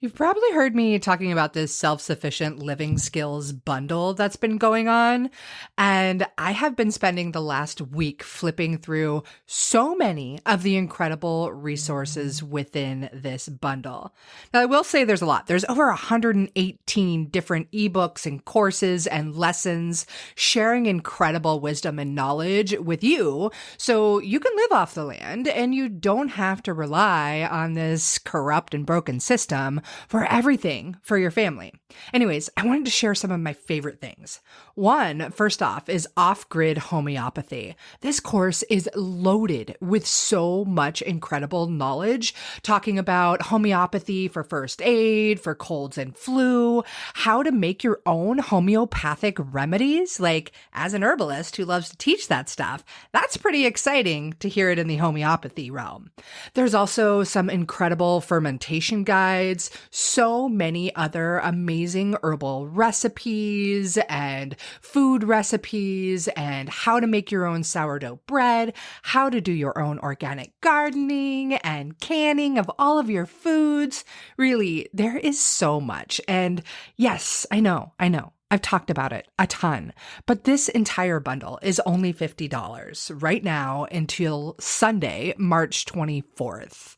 You've probably heard me talking about this self-sufficient living skills bundle that's been going on. And I have been spending the last week flipping through so many of the incredible resources within this bundle. Now, I will say there's a lot. There's over 118 different ebooks and courses and lessons sharing incredible wisdom and knowledge with you so you can live off the land and you don't have to rely on this corrupt and broken system for everything for your family. Anyways, I wanted to share some of my favorite things. One, first off, is off-grid homeopathy. This course is loaded with so much incredible knowledge, talking about homeopathy for first aid, for colds and flu, how to make your own homeopathic remedies. Like, as an herbalist who loves to teach that stuff, that's pretty exciting to hear it in the homeopathy realm. There's also some incredible fermentation guides, so many other amazing herbal recipes and food recipes, and how to make your own sourdough bread, how to do your own organic gardening and canning of all of your foods. Really, there is so much. And yes, I know. I've talked about it a ton, but this entire bundle is only $50 right now until Sunday, March 24th.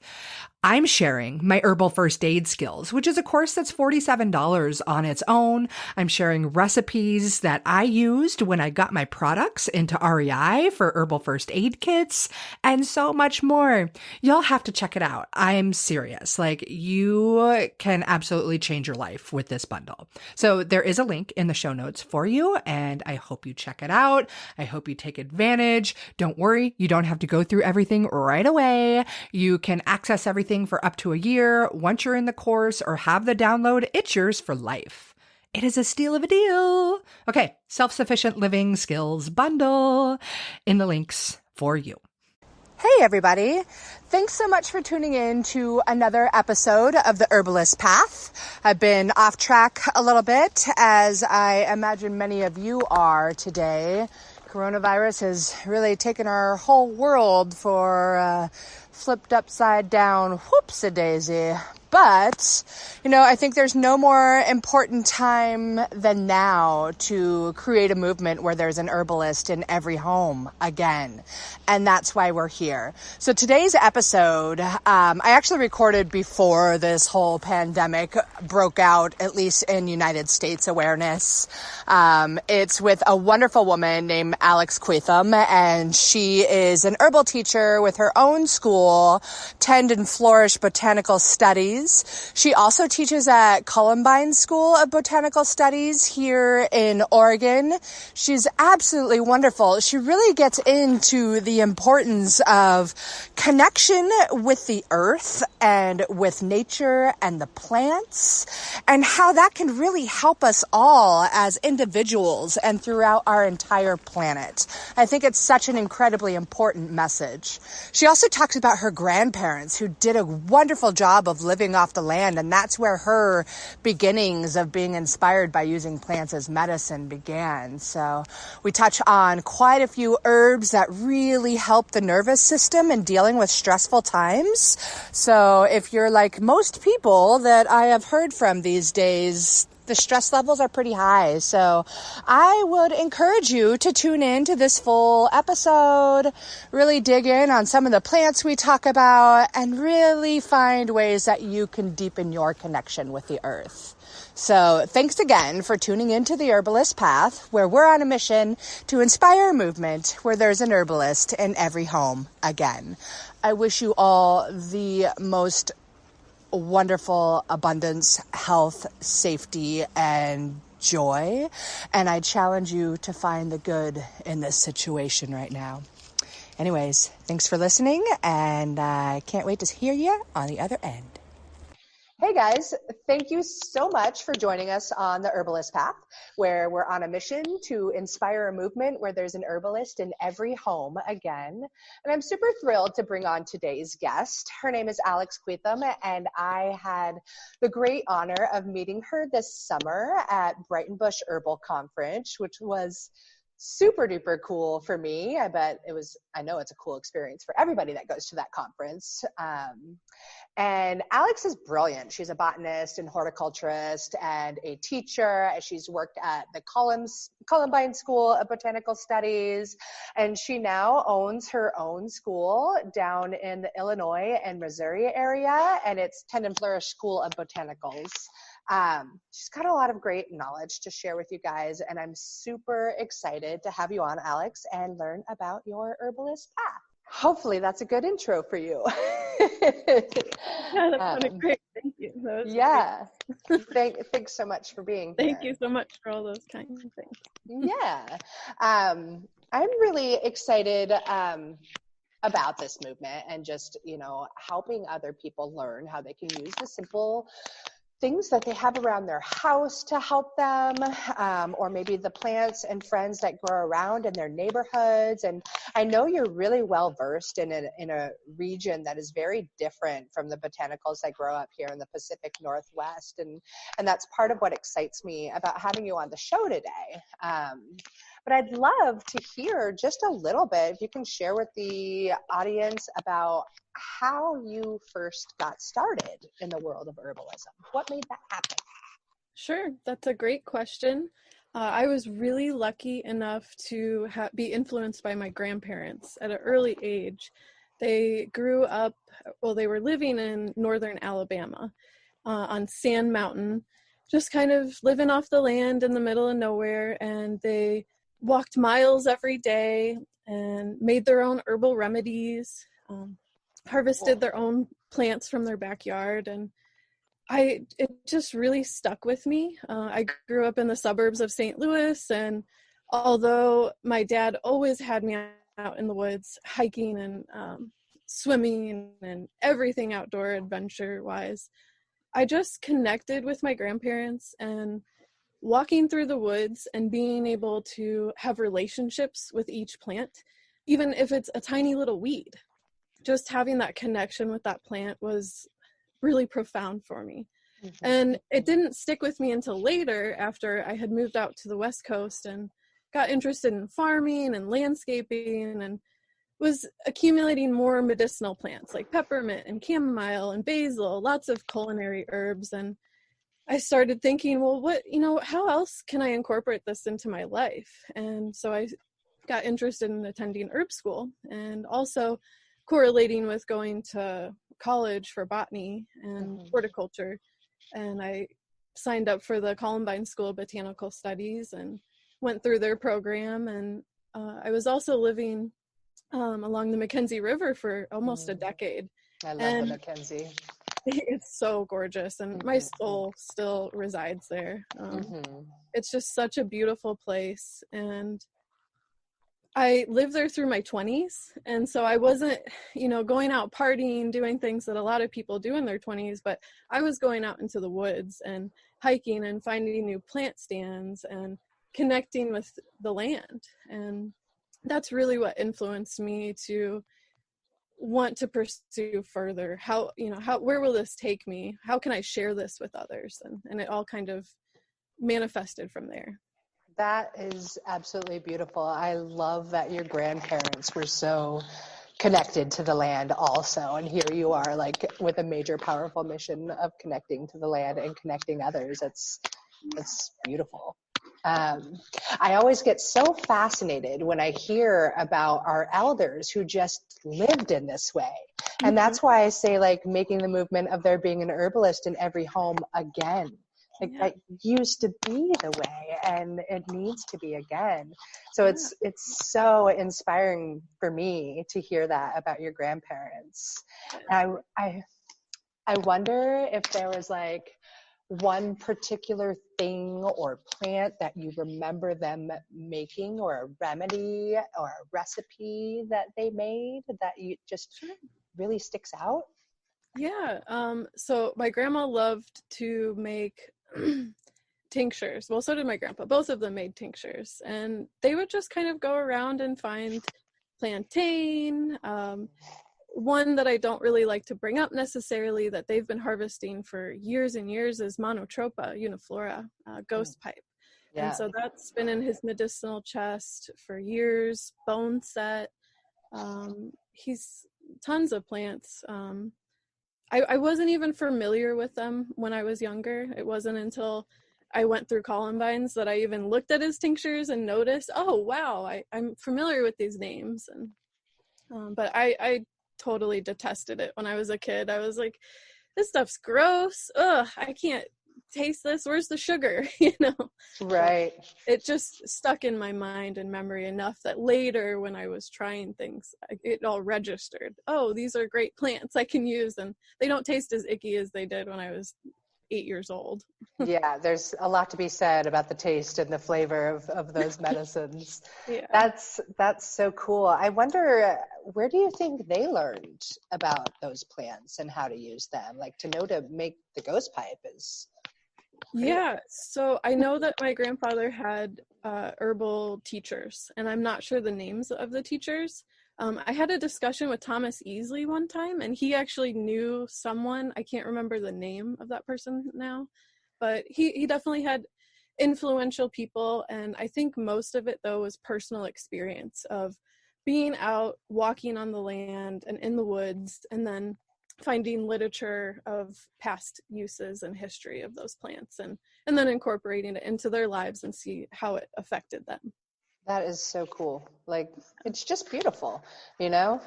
I'm sharing my herbal first aid skills, which is a course that's $47 on its own. I'm sharing recipes that I used when I got my products into REI for herbal first aid kits and so much more. You'll have to check it out. I'm serious. Like, you can absolutely change your life with this bundle. So there is a link in the show notes for you, and I hope you check it out. I hope you take advantage. Don't worry, you don't have to go through everything right away. You can access everything for up to a year. Once you're in the course or have the download, it's yours for life. It is a steal of a deal. Okay, self-sufficient living skills bundle in the links for you. Hey everybody, thanks so much for tuning in to another episode of The Herbalist Path. I've been off track a little bit, as I imagine many of you are today. Coronavirus has really taken our whole world for flipped upside down whoopsie-daisy. But, I think there's no more important time than now to create a movement where there's an herbalist in every home again. And that's why we're here. So today's episode, I actually recorded before this whole pandemic broke out, at least in United States awareness. It's with a wonderful woman named Alex Queatham, and she is an herbal teacher with her own school, Tend and Flourish Botanical Studies. She also teaches at Columbine School of Botanical Studies here in Oregon. She's absolutely wonderful. She really gets into the importance of connection with the earth and with nature and the plants, and how that can really help us all as individuals and throughout our entire planet. I think it's such an incredibly important message. She also talks about her grandparents who did a wonderful job of living off the land, and that's where her beginnings of being inspired by using plants as medicine began. So we touch on quite a few herbs that really help the nervous system in dealing with stressful times. So if you're like most people that I have heard from these days, the stress levels are pretty high. So I would encourage you to tune in to this full episode, really dig in on some of the plants we talk about, and really find ways that you can deepen your connection with the earth. So thanks again for tuning into the Herbalist Path, where we're on a mission to inspire a movement where there's an herbalist in every home again. I wish you all the most wonderful abundance, health, safety, and joy. And I challenge you to find the good in this situation right now. Anyways, thanks for listening, and I can't wait to hear you on the other end. Hey guys, thank you so much for joining us on the Herbalist Path, where we're on a mission to inspire a movement where there's an herbalist in every home again. And I'm super thrilled to bring on today's guest. Her name is Alex Queatham, and I had the great honor of meeting her this summer at Brighton Bush Herbal Conference, which was super duper cool for me. I know it's a cool experience for everybody that goes to that conference. And Alex is brilliant. She's a botanist and horticulturist and a teacher. She's worked at the Columbine School of Botanical Studies, and she now owns her own school down in the Illinois and Missouri area, and it's Flourish School of Botanicals. She's got a lot of great knowledge to share with you guys, and I'm super excited to have you on, Alex, and learn about your herbalist path. Hopefully that's a good intro for you. Yeah, that sounded great. Thank you. Yeah. Thanks so much for being here. Thank you so much for all those kind of things. Yeah. I'm really excited about this movement and just, helping other people learn how they can use the simple things that they have around their house to help them, or maybe the plants and friends that grow around in their neighborhoods. And I know you're really well versed in a region that is very different from the botanicals that grow up here in the Pacific Northwest, and that's part of what excites me about having you on the show today. But I'd love to hear just a little bit, if you can share with the audience about how you first got started in the world of herbalism. What made that happen? Sure, that's a great question. I was really lucky enough to be influenced by my grandparents at an early age. They grew up, they were living in northern Alabama on Sand Mountain, just kind of living off the land in the middle of nowhere, and they walked miles every day and made their own herbal remedies, harvested their own plants from their backyard, and it just really stuck with me. I grew up in the suburbs of St. Louis, and although my dad always had me out in the woods hiking and swimming and everything outdoor adventure wise, I just connected with my grandparents, and walking through the woods and being able to have relationships with each plant, even if it's a tiny little weed, just having that connection with that plant was really profound for me. Mm-hmm. And it didn't stick with me until later, after I had moved out to the West Coast and got interested in farming and landscaping, and was accumulating more medicinal plants like peppermint and chamomile and basil, lots of culinary herbs. And I started thinking, well, how else can I incorporate this into my life? And so I got interested in attending herb school, and also correlating with going to college for botany and horticulture. And I signed up for the Columbine School of Botanical Studies and went through their program. And I was also living along the Mackenzie River for almost a decade. I love the Mackenzie. It's so gorgeous, and my soul still resides there. It's just such a beautiful place, and I lived there through my 20s, and so I wasn't, going out partying, doing things that a lot of people do in their 20s, but I was going out into the woods and hiking and finding new plant stands and connecting with the land. And that's really what influenced me to want to pursue further. Where will this take me? How can I share this with others? And it all kind of manifested from there. That is absolutely beautiful. I love that your grandparents were so connected to the land also. And here you are, like, with a major, powerful mission of connecting to the land and connecting others. It's beautiful. I always get so fascinated when I hear about our elders who just lived in this way. And that's why I say, like, making the movement of there being an herbalist in every home again. That used to be the way, and it needs to be again. So it's so inspiring for me to hear that about your grandparents. I wonder if there was like one particular thing or plant that you remember them making, or a remedy or a recipe that they made that you just really sticks out. Yeah. So my grandma loved to make tinctures. Well, so did my grandpa. Both of them made tinctures, and they would just kind of go around and find plantain. One that I don't really like to bring up necessarily that they've been harvesting for years and years is Monotropa uniflora, ghost pipe. And Yeah. so that's been in his medicinal chest for years, bone set. He's tons of plants. I wasn't even familiar with them when I was younger. It wasn't until I went through Columbines that I even looked at his tinctures and noticed, oh, wow, I'm familiar with these names. And but I totally detested it when I was a kid. I was like, this stuff's gross. Ugh, I can't taste this. Where's the sugar? But Right. it just stuck in my mind and memory enough that later when I was trying things, it all registered. Oh, these are great plants I can use, and they don't taste as icky as they did when I was 8 years old. Yeah, there's a lot to be said about the taste and the flavor of those medicines. Yeah. That's so cool. I wonder, where do you think they learned about those plants and how to use them? Like, to know to make the ghost pipe is pretty. Yeah, so I know that my grandfather had herbal teachers, and I'm not sure the names of the teachers. I had a discussion with Thomas Easley one time, and he actually knew someone. I can't remember the name of that person now, but he definitely had influential people, and I think most of it, though, was personal experience of being out, walking on the land and in the woods, and then finding literature of past uses and history of those plants, and then incorporating it into their lives and see how it affected them. That is so cool. Like, it's just beautiful, you know?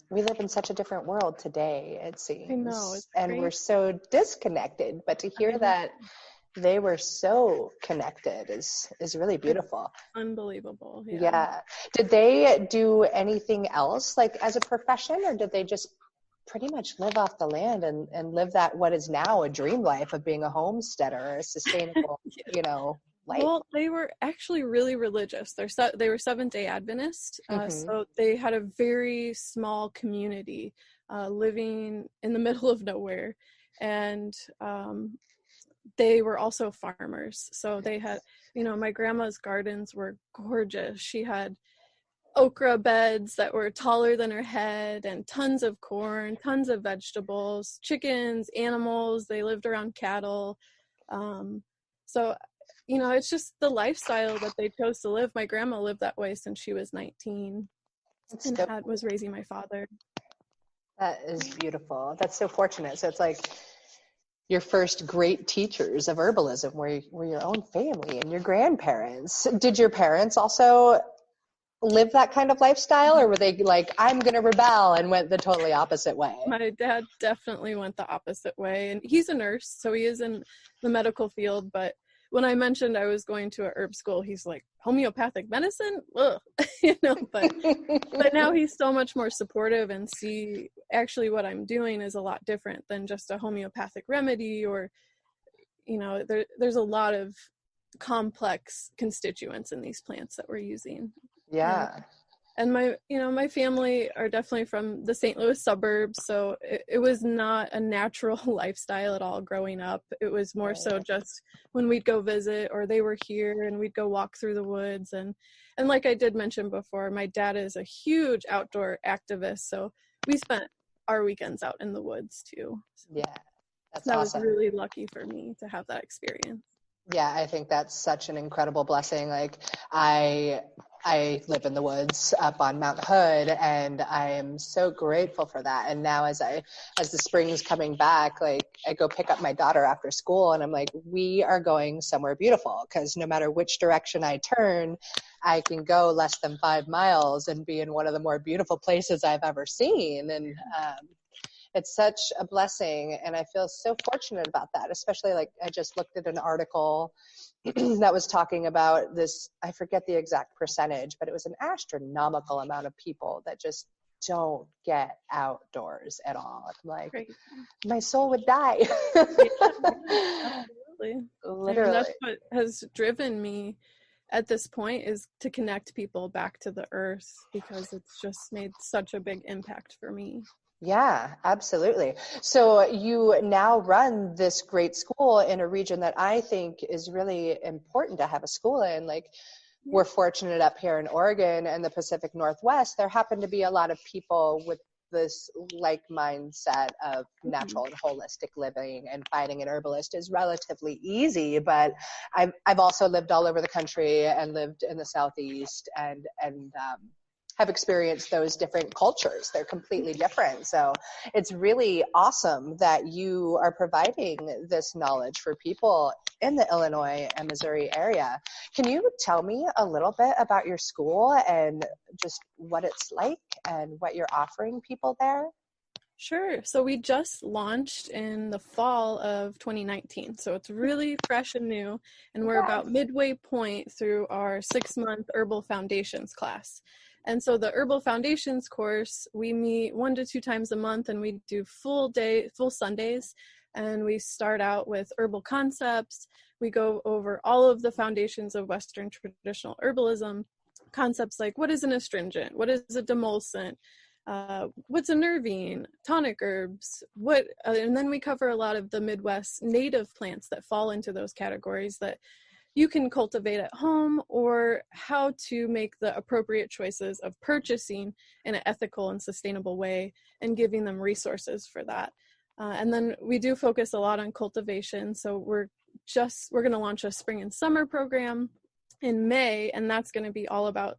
We live in such a different world today, it I know, seems, it's and we're crazy. so disconnected. But to I hear know. that they were so connected is really It's beautiful. unbelievable. Yeah. Yeah. Did they do anything else, like as a profession, or did they just pretty much live off the land and live that what is now a dream life of being a homesteader, a sustainable, life? Well, they were actually really religious. They were Seventh-day Adventist, Hmm. so they had a very small community living in the middle of nowhere, and they were also farmers. So they had, my grandma's gardens were gorgeous. She had okra beds that were taller than her head, and tons of corn, tons of vegetables, chickens, animals. They lived around cattle. So it's just the lifestyle that they chose to live. My grandma lived that way since she was 19 It's and so, was raising my father. that is beautiful. That's so fortunate. So it's like your first great teachers of herbalism were your own family and your grandparents. Did your parents also live that kind of lifestyle, or were they like, I'm going to rebel, and went the totally opposite way? My dad definitely went the opposite way, and he's a nurse, so he is in the medical field. But when I mentioned I was going to a herb school, he's like, homeopathic medicine? Ugh. But now he's so much more supportive and see actually what I'm doing is a lot different than just a homeopathic remedy, or there's a lot of complex constituents in these plants that we're using. Yeah. And my family are definitely from the St. Louis suburbs, so it was not a natural lifestyle at all growing up. It was more so just when we'd go visit, or they were here and we'd go walk through the woods. And like I did mention before, my dad is a huge outdoor activist, so we spent our weekends out in the woods too. So Yeah. That's that was awesome. really lucky for me to have that experience. Yeah, I think that's such an incredible blessing. Like, I live in the woods up on Mount Hood, and I am so grateful for that. And now as the spring is coming back, like, I go pick up my daughter after school, and I'm like, we are going somewhere beautiful, because no matter which direction I turn, I can go less than 5 miles and be in one of the more beautiful places I've ever seen. And it's such a blessing, and I feel so fortunate about that, especially, like, I just looked at an article that was talking about this, I forget the exact percentage, but it was an astronomical amount of people that just don't get outdoors at all. I'm like, Great. my soul would die. Absolutely. And Literally. that's what has driven me at this point, is to connect people back to the earth, because it's just made such a big impact for me. Yeah, absolutely. So you now run this great school in a region that I think is really important to have a school in. Like, we're fortunate up here in Oregon and the Pacific Northwest, there happen to be a lot of people with this like mindset of natural and holistic living, and finding an herbalist is relatively easy. But I've also lived all over the country and lived in the Southeast, and have experienced those different cultures. They're completely different. So it's really awesome that you are providing this knowledge for people in the Illinois and Missouri area. Can you tell me a little bit about your school and just what it's like and what you're offering people there? Sure. So we just launched in the fall of 2019. So it's really fresh and new. And we're about midway point through our 6-month Herbal Foundations class. And so the Herbal Foundations course, we meet 1 to 2 times a month, and we do full Sundays. And we start out with herbal concepts. We go over all of the foundations of Western traditional herbalism, concepts like what is an astringent, what is a demulcent, what's a nervine, tonic herbs, and then we cover a lot of the Midwest native plants that fall into those categories that you can cultivate at home, or how to make the appropriate choices of purchasing in an ethical and sustainable way, and giving them resources for that. And then we do focus a lot on cultivation. So we're going to launch a spring and summer program in May, and that's going to be all about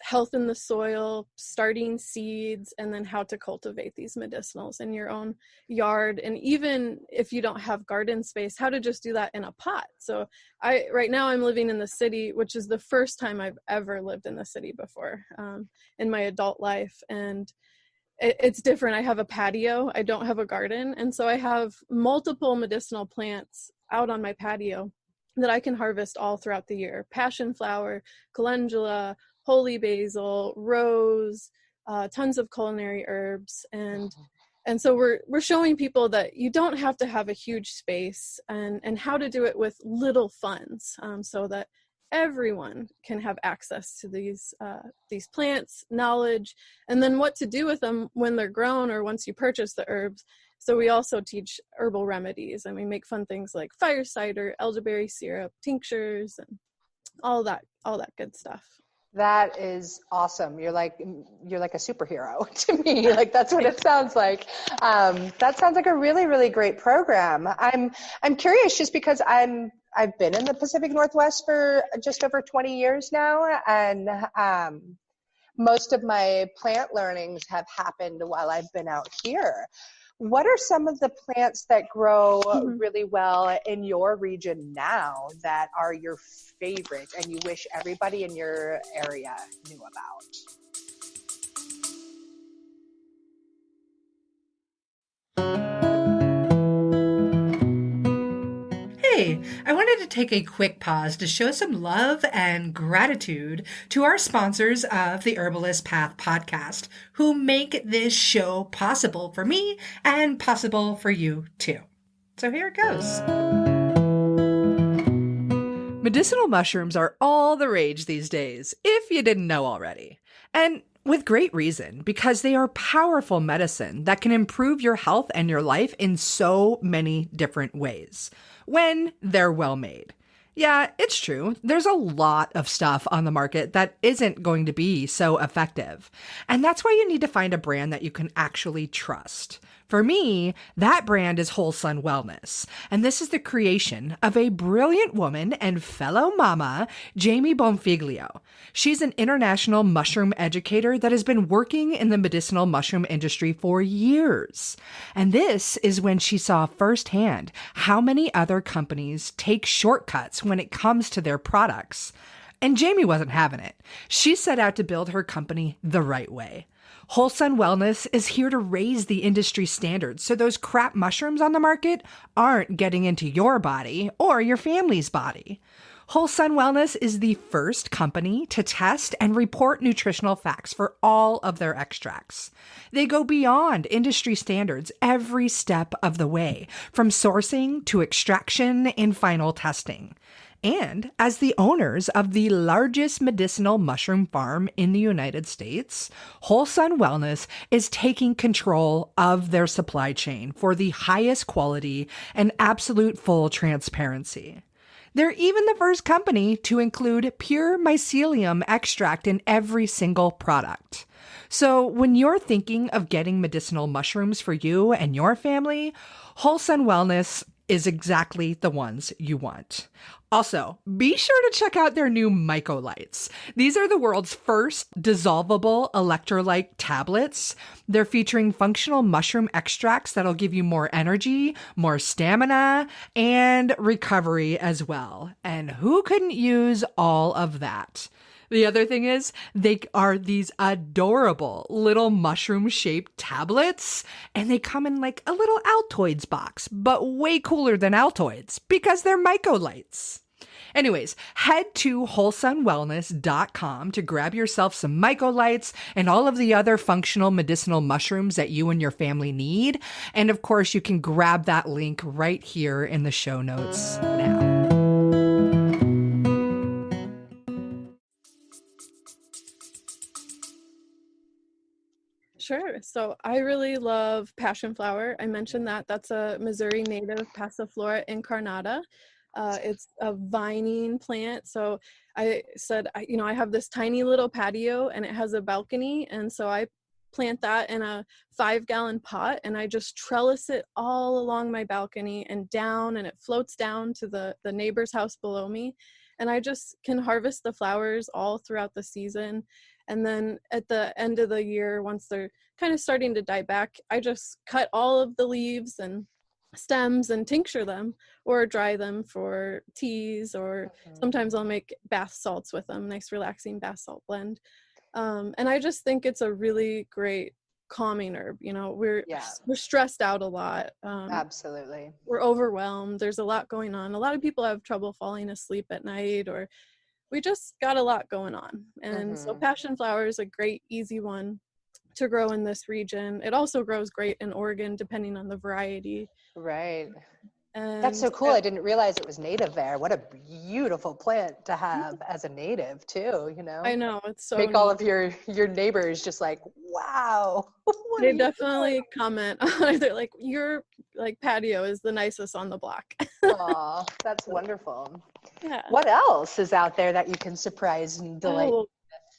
health in the soil, starting seeds, and then how to cultivate these medicinals in your own yard. And even if you don't have garden space, how to just do that in a pot. So right now I'm living in the city, which is the first time I've ever lived in the city before in my adult life. And it's different. I have a patio. I don't have a garden. And so I have multiple medicinal plants out on my patio that I can harvest all throughout the year. Passion flower, calendula, holy basil, rose, tons of culinary herbs. And so we're showing people that you don't have to have a huge space, and how to do it with little funds, so that everyone can have access to these plants, knowledge, and then what to do with them when they're grown or once you purchase the herbs. So we also teach herbal remedies, and we make fun things like fire cider, elderberry syrup, tinctures, and all that good stuff. That is awesome. You're like a superhero to me. Like, that's what it sounds like. That sounds like a really, really great program. I'm curious, just because I've been in the Pacific Northwest for just over 20 years now, and most of my plant learnings have happened while I've been out here. What are some of the plants that grow really well in your region now that are your favorite and you wish everybody in your area knew about? Hey, I wanted to take a quick pause to show some love and gratitude to our sponsors of the Herbalist Path podcast, who make this show possible for me and possible for you too. So here it goes. Medicinal mushrooms are all the rage these days, if you didn't know already. And with great reason, because they are powerful medicine that can improve your health and your life in so many different ways, when they're well made. Yeah, it's true. There's a lot of stuff on the market that isn't going to be so effective. And that's why you need to find a brand that you can actually trust. For me, that brand is Whole Sun Wellness, and this is the creation of a brilliant woman and fellow mama, Jamie Bonfiglio. She's an international mushroom educator that has been working in the medicinal mushroom industry for years. And this is when she saw firsthand how many other companies take shortcuts when it comes to their products. And Jamie wasn't having it. She set out to build her company the right way. Whole Sun Wellness is here to raise the industry standards so those crap mushrooms on the market aren't getting into your body or your family's body. Whole Sun Wellness is the first company to test and report nutritional facts for all of their extracts. They go beyond industry standards every step of the way, from sourcing to extraction and final testing. And as the owners of the largest medicinal mushroom farm in the United States, Whole Sun Wellness is taking control of their supply chain for the highest quality and absolute full transparency. They're even the first company to include pure mycelium extract in every single product. So when you're thinking of getting medicinal mushrooms for you and your family, Whole Sun Wellness is exactly the ones you want. Also, be sure to check out their new mycolites. These are the world's first dissolvable electrolyte tablets. They're featuring functional mushroom extracts that'll give you more energy, more stamina, and recovery as well. And who couldn't use all of that? The other thing is, they are these adorable little mushroom-shaped tablets, and they come in like a little Altoids box, but way cooler than Altoids because they're mycolites. Anyways, head to wholesunwellness.com to grab yourself some mycolites and all of the other functional medicinal mushrooms that you and your family need. And of course, you can grab that link right here in the show notes now. Sure. So I really love passion flower. I mentioned that. That's a Missouri native Passiflora incarnata. It's a vining plant. So I said, I have this tiny little patio and it has a balcony. And so I plant that in a 5-gallon pot and I just trellis it all along my balcony and down, and it floats down to the neighbor's house below me. And I just can harvest the flowers all throughout the season. And then at the end of the year, once they're kind of starting to die back, I just cut all of the leaves and stems and tincture them or dry them for teas, or sometimes I'll make bath salts with them, nice relaxing bath salt blend. And I just think it's a really great calming herb. We're stressed out a lot. Absolutely. We're overwhelmed. There's a lot going on. A lot of people have trouble falling asleep at night, or we just got a lot going on. And so passion flower is a great, easy one to grow in this region. It also grows great in Oregon, depending on the variety. Right. And that's so cool. I didn't realize it was native there. What a beautiful plant to have as a native too, I know, it's so Make neat. all of your neighbors just like, wow. They definitely comment on it. They're like, your patio is the nicest on the block. Aw, that's wonderful. Yeah. What else is out there that you can surprise and delight?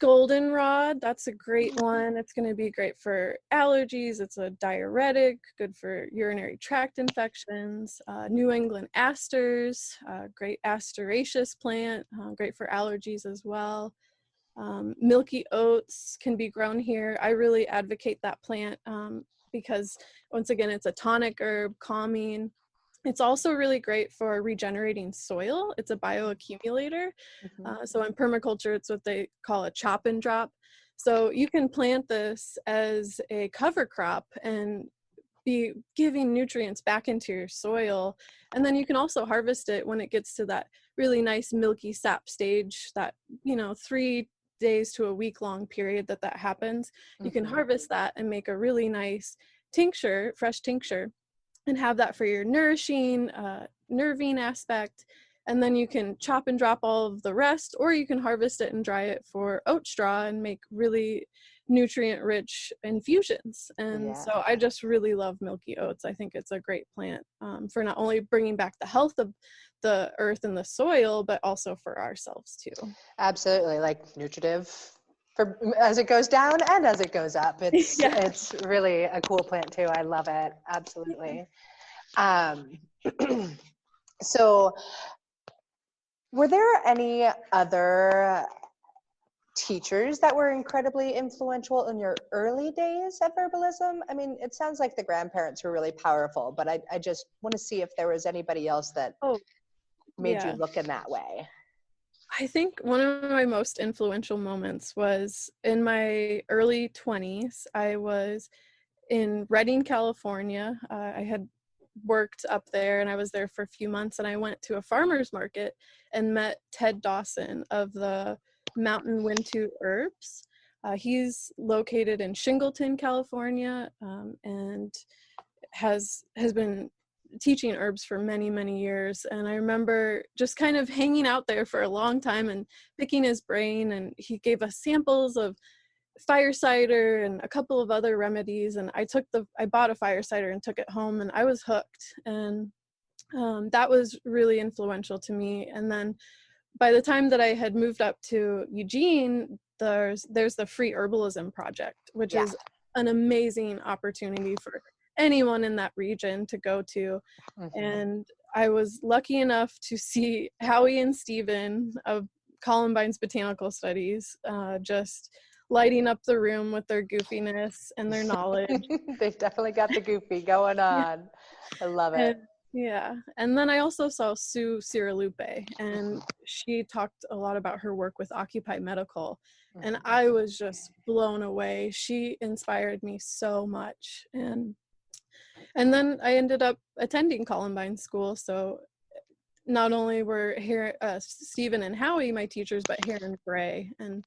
Goldenrod, that's a great one. It's going to be great for allergies. It's a diuretic, good for urinary tract infections. New England asters, great asteraceous plant, great for allergies as well. Milky oats can be grown here. I really advocate that plant because, once again, it's a tonic herb, calming. It's also really great for regenerating soil. It's a bioaccumulator. So in permaculture, it's what they call a chop and drop. So you can plant this as a cover crop and be giving nutrients back into your soil. And then you can also harvest it when it gets to that really nice milky sap stage, that, 3 days to a week long period that happens. You can harvest that and make a really nice tincture, fresh tincture, and have that for your nourishing, nerving aspect. And then you can chop and drop all of the rest, or you can harvest it and dry it for oat straw and make really nutrient-rich infusions. And so I just really love milky oats. I think it's a great plant for not only bringing back the health of the earth and the soil, but also for ourselves too. Absolutely, like nutritive for as it goes down and as it goes up. It's it's really a cool plant too. I love it. Absolutely. So were there any other teachers that were incredibly influential in your early days of herbalism? I mean, it sounds like the grandparents were really powerful, but I just want to see if there was anybody else that made you look in that way. I think one of my most influential moments was in my early 20s. I was in Redding, California. I had worked up there and I was there for a few months, and I went to a farmer's market and met Ted Dawson of the Mountain Wintu Herbs. He's located in Shingleton, California, and has been teaching herbs for many, many years. And I remember just kind of hanging out there for a long time and picking his brain, and he gave us samples of fire cider and a couple of other remedies, and I bought a fire cider and took it home, and I was hooked. And That was really influential to me. And then by the time that I had moved up to Eugene, there's the Free Herbalism Project, which Yeah. is an amazing opportunity for anyone in that region to go to. Mm-hmm. And I was lucky enough to see Howie and Steven of Columbine's Botanical Studies just lighting up the room with their goofiness and their knowledge. They've definitely got the goofy going on. I love it. Yeah. And then I also saw Sue Siralupe, and she talked a lot about her work with Occupy Medical. And I was just blown away. She inspired me so much. And then I ended up attending Columbine School. So not only were Stephen and Howie my teachers, but Heron Bray. And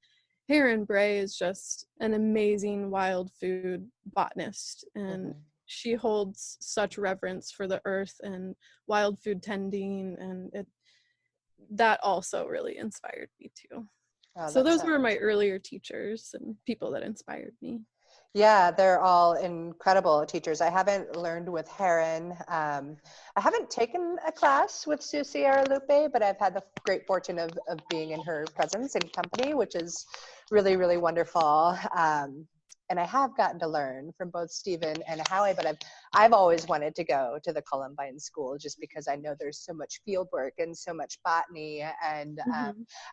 Heron Bray is just an amazing wild food botanist. And she holds such reverence for the earth and wild food tending, and that also really inspired me too. So those were my earlier teachers and people that inspired me. Yeah, they're all incredible teachers. I haven't learned with Heron. I haven't taken a class with Susie Aralupe, but I've had the great fortune of being in her presence and company, which is really, really wonderful. And I have gotten to learn from both Stephen and Howie, but I've always wanted to go to the Columbine School just because I know there's so much field work and so much botany, and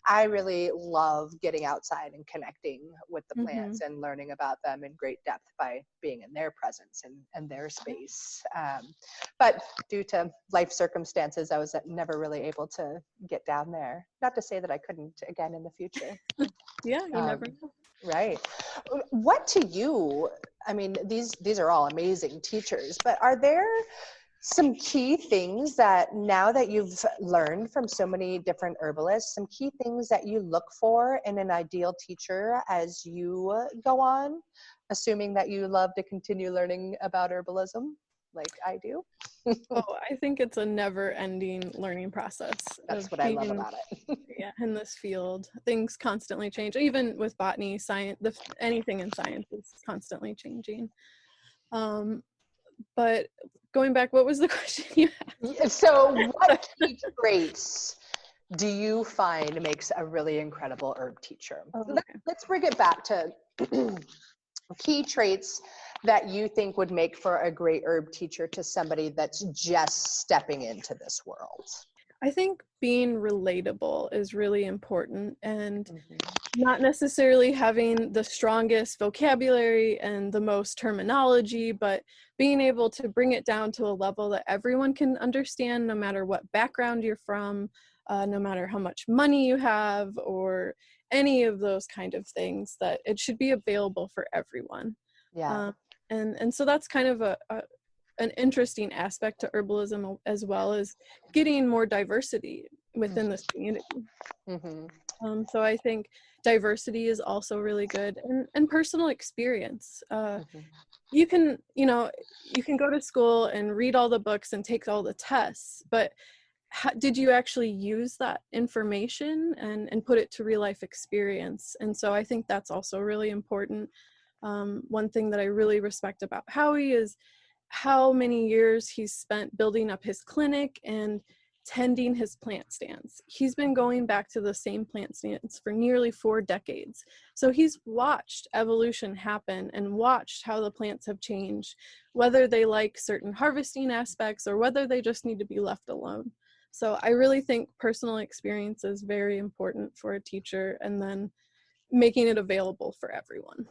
I really love getting outside and connecting with the plants and learning about them in great depth by being in their presence and their space. But due to life circumstances, I was never really able to get down there. Not to say that I couldn't again in the future. Yeah, you never know. Right. What to you, I mean, these are all amazing teachers, but are there some key things that now that you've learned from so many different herbalists, some key things that you look for in an ideal teacher as you go on, assuming that you love to continue learning about herbalism like I do? Oh, I think it's a never-ending learning process. That's what I love about it. Yeah, in this field, things constantly change. Even with botany, science, anything in science is constantly changing. But going back, what was the question you asked? So what key traits do you find makes a really incredible herb teacher? Let's bring it back to key traits that you think would make for a great herb teacher to somebody that's just stepping into this world. I think being relatable is really important, and not necessarily having the strongest vocabulary and the most terminology, but being able to bring it down to a level that everyone can understand, no matter what background you're from, no matter how much money you have, or any of those kind of things, that it should be available for everyone. Yeah. And so that's kind of an interesting aspect to herbalism, as well as getting more diversity within this community. So I think diversity is also really good, and personal experience. You can go to school and read all the books and take all the tests, but did you actually use that information and put it to real life experience? And so I think that's also really important. One thing that I really respect about Howie is how many years he's spent building up his clinic and tending his plant stands. He's been going back to the same plant stands for nearly 4 decades. So he's watched evolution happen and watched how the plants have changed, whether they like certain harvesting aspects or whether they just need to be left alone. So I really think personal experience is very important for a teacher, and then making it available for everyone.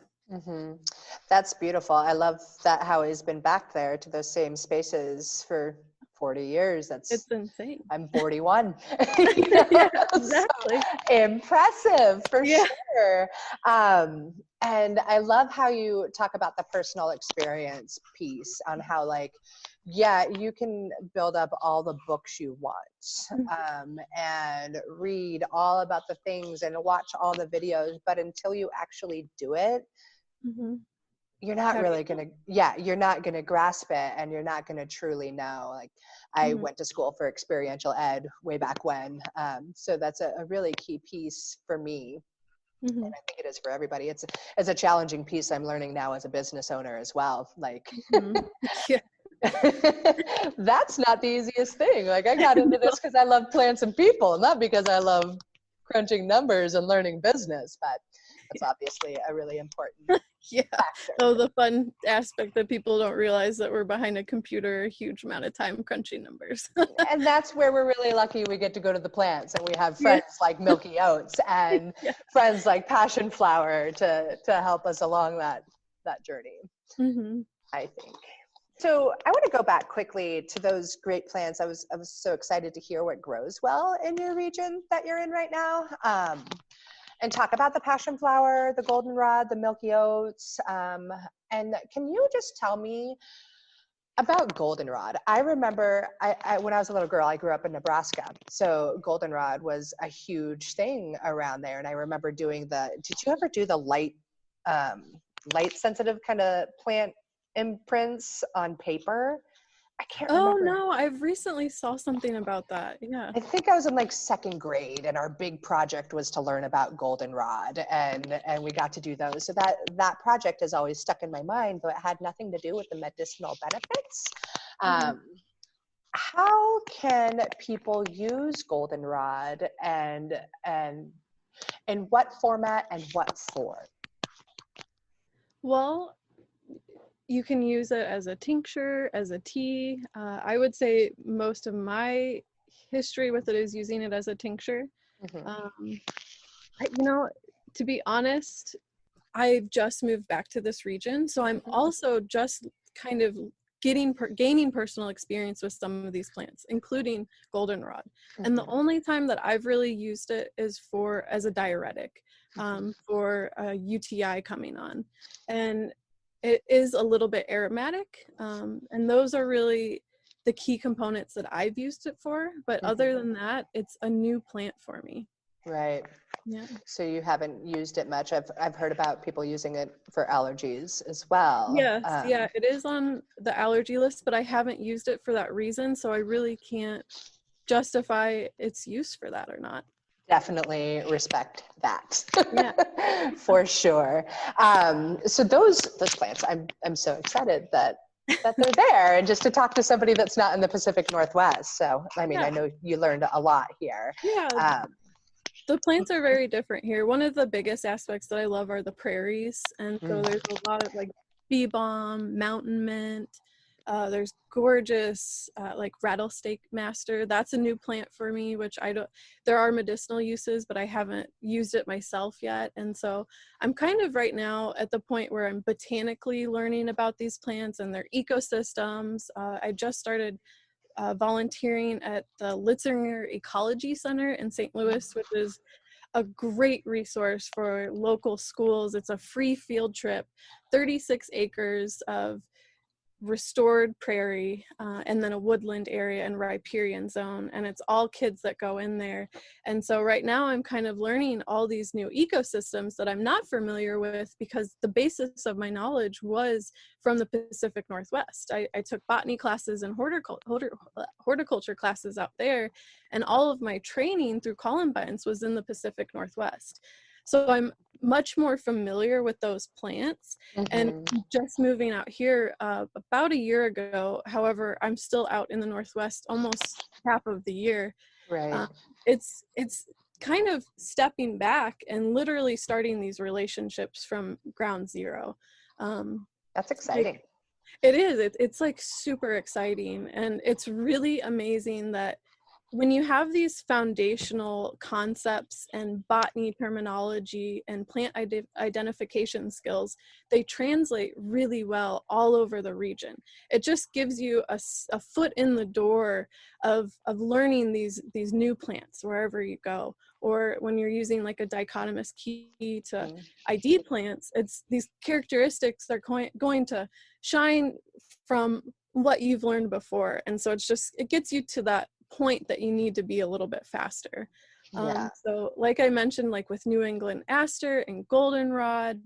That's beautiful. I love that Howie's been back there to those same spaces for 40 years. It's insane. I'm 41. Yeah, exactly. So impressive for sure. And I love how you talk about the personal experience piece on how, like, you can build up all the books you want and read all about the things and watch all the videos, but until you actually do it, you're not really going to, you're not going to grasp it, and you're not going to truly know. Like, I went to school for experiential ed way back when. So that's a really key piece for me. And I think it is for everybody. It's a challenging piece I'm learning now as a business owner as well. Like, That's not the easiest thing. Like, I got into this because I love plants and people, not because I love crunching numbers and learning business, but that's obviously a really important Yeah. factor. Oh, the fun aspect that people don't realize that we're behind a computer a huge amount of time crunching numbers. And that's where we're really lucky we get to go to the plants, and we have friends like Milky Oats and friends like Passion Flower to help us along that journey, I think. So I want to go back quickly to those great plants. I was so excited to hear what grows well in your region that you're in right now, and talk about the passion flower, the goldenrod, the milky oats. And can you just tell me about goldenrod? I remember I when I was a little girl, I grew up in Nebraska. So goldenrod was a huge thing around there. And I remember did you ever do the light sensitive kind of plant imprints on paper? I can't remember. Oh no, I've recently saw something about that. Yeah. I think I was in like second grade, and our big project was to learn about goldenrod, and we got to do those. So that project has always stuck in my mind, though it had nothing to do with the medicinal benefits. How can people use goldenrod, and in what format and what for? Well, you can use it as a tincture, as a tea. I would say most of my history with it is using it as a tincture. To be honest, I've just moved back to this region, so I'm also just kind of gaining personal experience with some of these plants, including goldenrod. And the only time that I've really used it is as a diuretic for a UTI coming on. And it is a little bit aromatic, and those are really the key components that I've used it for. But other than that, it's a new plant for me. Right. Yeah. So you haven't used it much. I've heard about people using it for allergies as well. Yes, yeah, it is on the allergy list, but I haven't used it for that reason, so I really can't justify its use for that or not. Definitely respect that. Yeah. For sure. So those plants, I'm so excited that they're there, and just to talk to somebody that's not in the Pacific Northwest. So I mean, I know you learned a lot here. Yeah. The plants are very different here. One of the biggest aspects that I love are the prairies, and so there's a lot of like bee balm, mountain mint. There's gorgeous like rattlesnake master. That's a new plant for me, which there are medicinal uses, but I haven't used it myself yet. And so I'm kind of right now at the point where I'm botanically learning about these plants and their ecosystems. I just started volunteering at the Litzinger Ecology Center in St. Louis, which is a great resource for local schools. It's a free field trip, 36 acres of restored prairie, and then a woodland area and riparian zone, and it's all kids that go in there. And so right now I'm kind of learning all these new ecosystems that I'm not familiar with, because the basis of my knowledge was from the Pacific Northwest. I took botany classes and horticulture classes out there, and all of my training through Columbines was in the Pacific Northwest. So I'm much more familiar with those plants, and just moving out here about a year ago. However, I'm still out in the Northwest almost half of the year. Right. It's kind of stepping back and literally starting these relationships from ground zero. That's exciting. It is. It's like super exciting, and it's really amazing that when you have these foundational concepts and botany terminology and plant identification skills, they translate really well all over the region. It just gives you a foot in the door of learning these new plants wherever you go. Or when you're using like a dichotomous key to ID plants, it's these characteristics are going to shine from what you've learned before. And so it gets you to that point that you need to be a little bit faster. So like I mentioned, like with New England aster and goldenrod,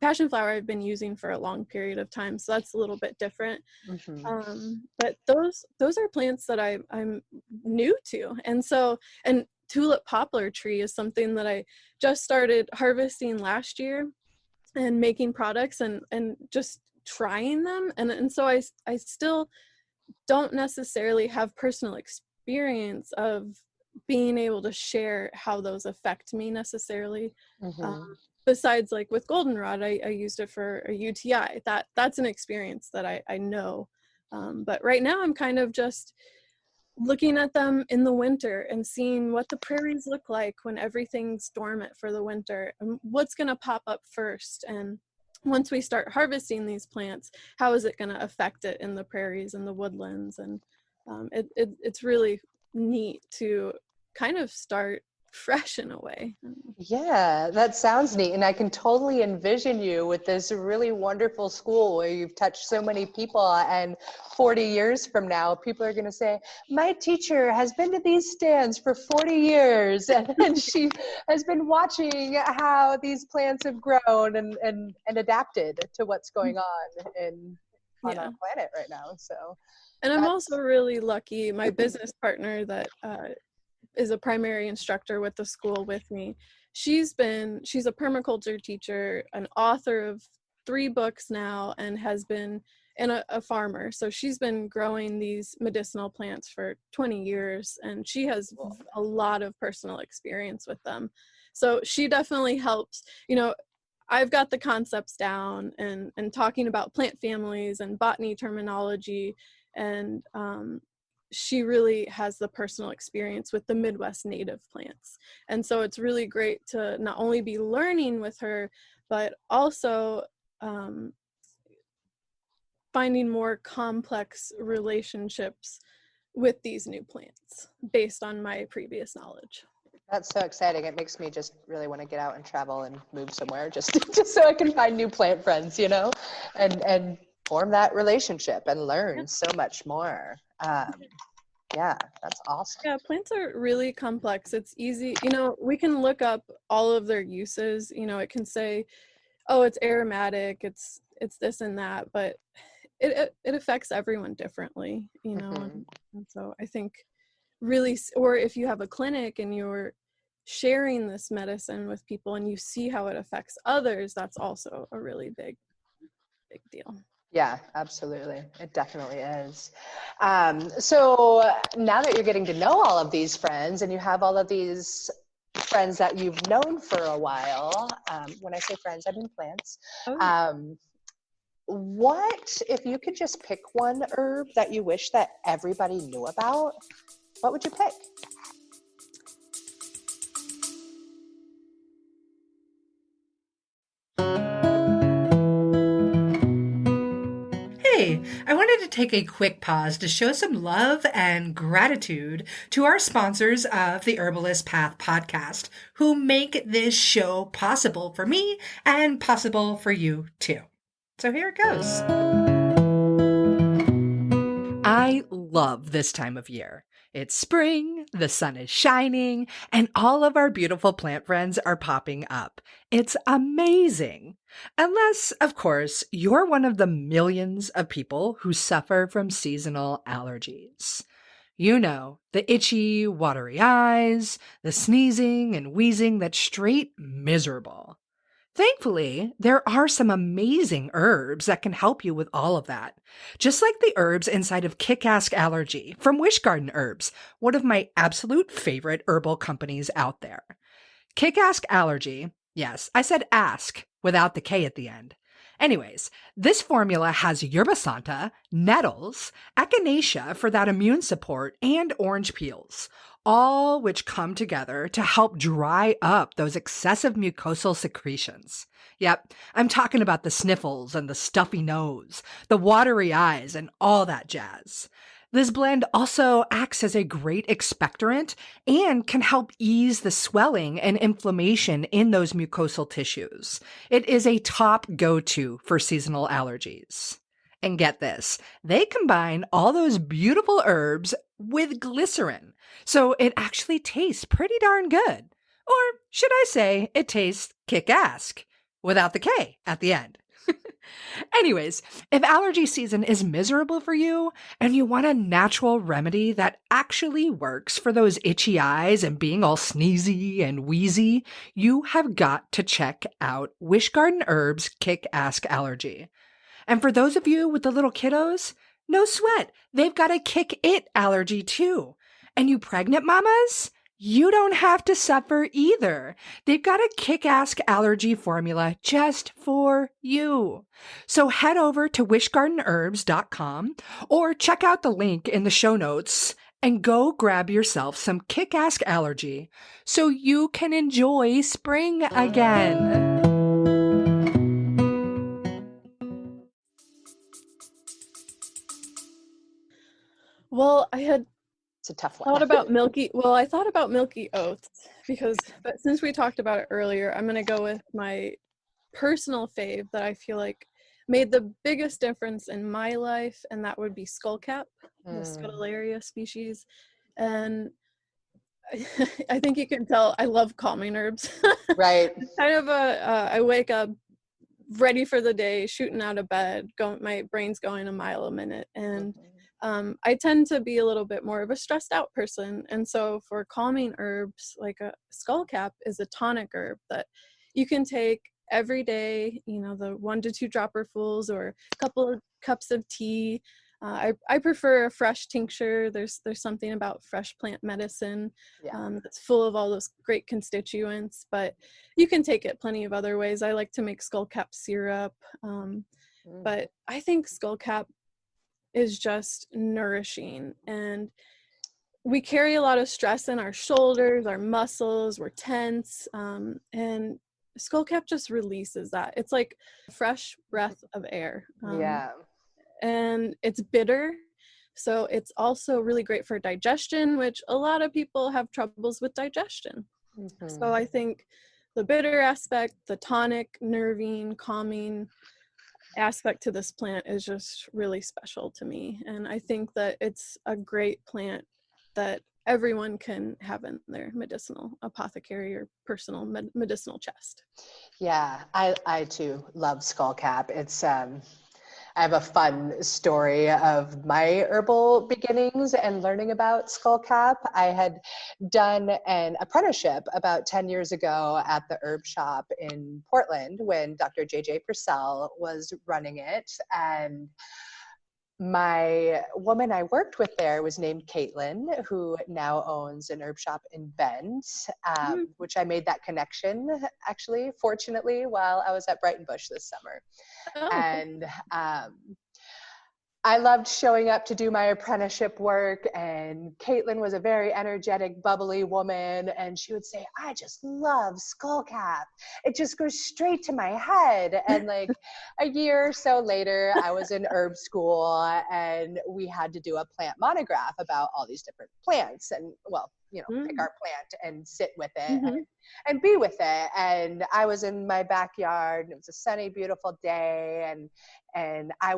passion flower I've been using for a long period of time, so that's a little bit different. But those are plants that I'm new to. And tulip poplar tree is something that I just started harvesting last year and making products, and just trying them. And so I still don't necessarily have personal experience of being able to share how those affect me necessarily. Besides, like with goldenrod, I used it for a UTI. That's an experience that I know. But right now I'm kind of just looking at them in the winter and seeing what the prairies look like when everything's dormant for the winter, and what's going to pop up first. And once we start harvesting these plants, how is it going to affect it in the prairies and the woodlands? And it's really neat to kind of start fresh in a way. Yeah, that sounds neat. And I can totally envision you with this really wonderful school where you've touched so many people, and 40 years from now, people are going to say, my teacher has been to these stands for 40 years and she has been watching how these plants have grown and adapted to what's going on on our planet right now. So, and I'm also really lucky. My business partner that is a primary instructor with the school with me. She's a permaculture teacher, an author of 3 books now, and has been a farmer. So she's been growing these medicinal plants for 20 years, and she has a lot of personal experience with them. So she definitely helps. I've got the concepts down and talking about plant families and botany terminology, and she really has the personal experience with the Midwest native plants. And so it's really great to not only be learning with her, but also finding more complex relationships with these new plants based on my previous knowledge. That's so exciting. It makes me just really want to get out and travel and move somewhere just so I can find new plant friends, and form that relationship and learn so much more. Yeah, that's awesome. Yeah, plants are really complex. It's easy, we can look up all of their uses. It can say, oh, it's aromatic, it's this and that, but it affects everyone differently, and so I think really, or if you have a clinic and you're sharing this medicine with people and you see how it affects others, that's also a really big deal. Yeah, absolutely. It definitely is. So now that you're getting to know all of these friends and you have all of these friends that you've known for a while, when I say friends, I mean plants. What, if you could just pick one herb that you wish that everybody knew about, what would you pick? Hey, I wanted to take a quick pause to show some love and gratitude to our sponsors of the Herbalist Path podcast, who make this show possible for me and possible for you too. So here it goes. I love this time of year. It's spring, the sun is shining, and all of our beautiful plant friends are popping up. It's amazing. Unless, of course, you're one of the millions of people who suffer from seasonal allergies. The itchy, watery eyes, the sneezing and wheezing that's straight miserable. Thankfully, there are some amazing herbs that can help you with all of that. Just like the herbs inside of Kick-Ass Allergy from Wish Garden Herbs, one of my absolute favorite herbal companies out there. Kick-Ass Allergy, yes, I said ask without the K at the end. Anyways, this formula has yerba santa, nettles, echinacea for that immune support, and orange peels, all which come together to help dry up those excessive mucosal secretions. Yep, I'm talking about the sniffles and the stuffy nose, the watery eyes, and all that jazz. This blend also acts as a great expectorant and can help ease the swelling and inflammation in those mucosal tissues. It is a top go-to for seasonal allergies. And get this, they combine all those beautiful herbs with glycerin, so it actually tastes pretty darn good. Or should I say, it tastes kick-ass, without the K at the end. Anyways, if allergy season is miserable for you and you want a natural remedy that actually works for those itchy eyes and being all sneezy and wheezy, you have got to check out Wish Garden Herbs Kick-Ass Allergy. And for those of you with the little kiddos, no sweat. They've got a kick it allergy too. And you pregnant mamas, you don't have to suffer either. They've got a kick-ass allergy formula just for you. So head over to wishgardenherbs.com or check out the link in the show notes and go grab yourself some kick-ass allergy so you can enjoy spring again. Well, I had It's a tough one. I thought about milky oats but since we talked about it earlier, I'm going to go with my personal fave that I feel like made the biggest difference in my life, and that would be skullcap, the Scutellaria species. And I think you can tell I love calming herbs. Right. Kind of I wake up ready for the day, shooting out of bed, my brain's going a mile a minute. And I tend to be a little bit more of a stressed out person. And so for calming herbs, like a skullcap is a tonic herb that you can take every day, the 1 to 2 dropperfuls or a couple of cups of tea. I prefer a fresh tincture. There's something about fresh plant medicine that's full of all those great constituents, but you can take it plenty of other ways. I like to make skullcap syrup, but I think skullcap is just nourishing, and we carry a lot of stress in our shoulders, our muscles, we're tense, and skullcap just releases that. It's like a fresh breath of air. And it's bitter, so it's also really great for digestion, which a lot of people have troubles with digestion. So I think the bitter aspect, the tonic, nerving, calming aspect to this plant is just really special to me. And I think that it's a great plant that everyone can have in their medicinal apothecary or personal medicinal chest. Yeah, I too love skullcap. It's I have a fun story of my herbal beginnings and learning about skullcap. I had done an apprenticeship about 10 years ago at the herb shop in Portland when Dr. J.J. Purcell was running it. And my woman I worked with there was named Caitlin, who now owns an herb shop in Bend, which I made that connection, actually, fortunately, while I was at Brighton Bush this summer. And I loved showing up to do my apprenticeship work, and Caitlin was a very energetic, bubbly woman, and she would say, I just love skullcap. It just goes straight to my head. And like a year or so later, I was in herb school, and we had to do a plant monograph about all these different plants and, pick our plant and sit with it and be with it. And I was in my backyard, and it was a sunny, beautiful day, and I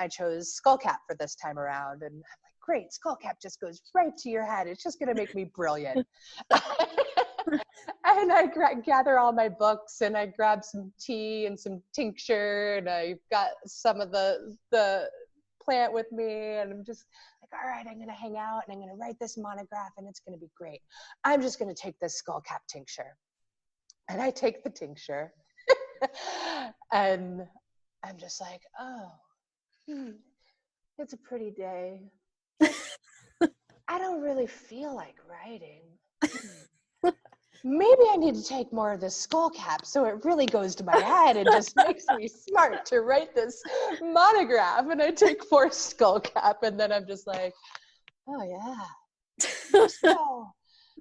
chose skullcap for this time around. And I'm like, great, skullcap just goes right to your head. It's just going to make me brilliant. And I gather all my books, and I grab some tea and some tincture, and I got some of the plant with me, and I'm just like, all right, I'm going to hang out, and I'm going to write this monograph, and it's going to be great. I'm just going to take this skullcap tincture. And I take the tincture, and I'm just like, it's a pretty day. I don't really feel like writing. Maybe I need to take more of this skullcap so it really goes to my head and just makes me smart to write this monograph. And I take 4 skullcap, and then I'm just like, oh yeah.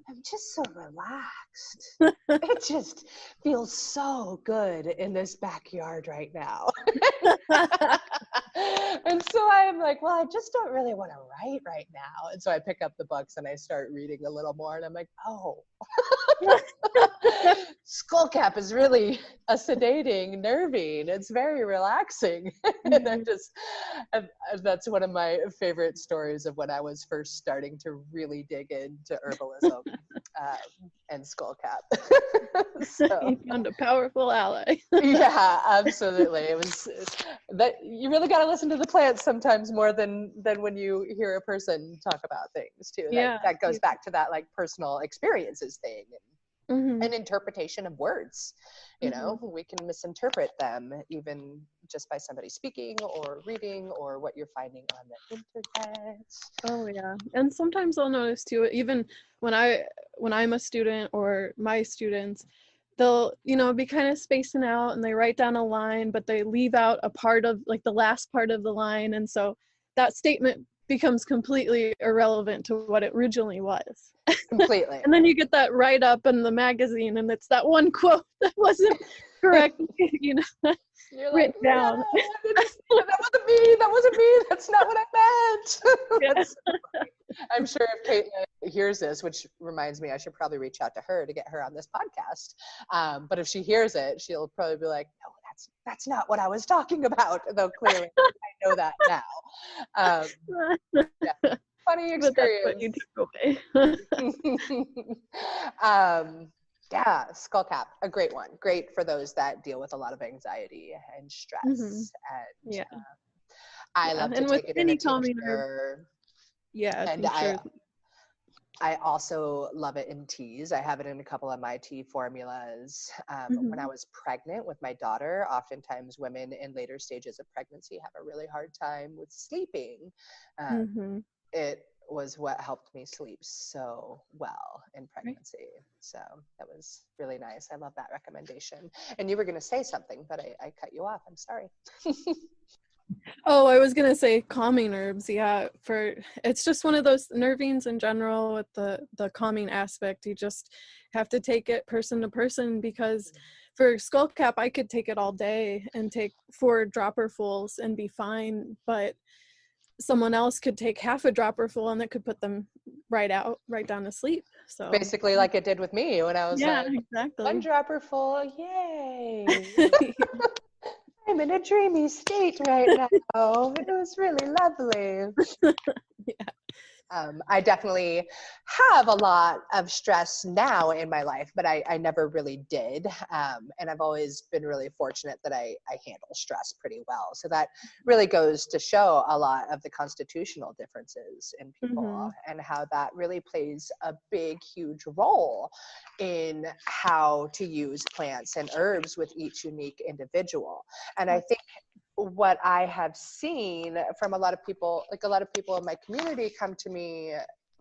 I'm just so relaxed. It just feels so good in this backyard right now. And so I'm like, well, I just don't really want to write right now. And so I pick up the books and I start reading a little more, and I'm like, oh, skullcap is really a sedating, nerving. It's very relaxing. And that's one of my favorite stories of when I was first starting to really dig into herbalism and skullcap. So, You found a powerful ally. Yeah, absolutely. It was that you really got to listen to the plants sometimes more than when you hear a person talk about things too. Yeah. That goes back to that like personal experiences thing. an interpretation of words. You know, we can misinterpret them even just by somebody speaking or reading or what you're finding on the internet. Oh yeah. And sometimes I'll notice too, even when I'm a student or my students, they'll, be kind of spacing out and they write down a line, but they leave out a part of, like, the last part of the line. And so that statement becomes completely irrelevant to what it originally was. Completely. And then you get that write up in the magazine and it's that one quote that wasn't correct, You're written like, down. no, that wasn't me, that's not what I meant. Yes. I'm sure if Caitlin hears this, which reminds me, I should probably reach out to her to get her on this podcast. But if she hears it, she'll probably be like, no, that's not what I was talking about. Though clearly I know that now. Yeah. Funny experience. Yeah, skullcap, a great one. Great for those that deal with a lot and stress. And I love to take it in a tincture. Yeah, and I also love it in teas. I have it in a couple of my tea formulas. When I was pregnant with my daughter, oftentimes women in later stages of pregnancy have a really hard time with sleeping. It was what helped me sleep so well in pregnancy. Right. So that was really nice. I love that recommendation. And you were going to say something, but I cut you off. I'm sorry. Oh, I was gonna say calming herbs. Yeah, it's just one of those nervines in general with the calming aspect. You just have to take it person to person, because for skullcap, I could take it all day and take 4 dropperfuls and be fine, but someone else could take half a dropperful and it could put them right down to sleep. So basically, like it did with me when I was exactly 1 dropperful, yay. I'm in a dreamy state right now. It was really lovely. I definitely have a lot of stress now in my life, but I never really did. And I've always been really fortunate that I handle stress pretty well. So that really goes to show a lot of the constitutional differences in people and how that really plays a big, huge role in how to use plants and herbs with each unique individual. And I think what I have seen from a lot of people, like a lot of people in my community come to me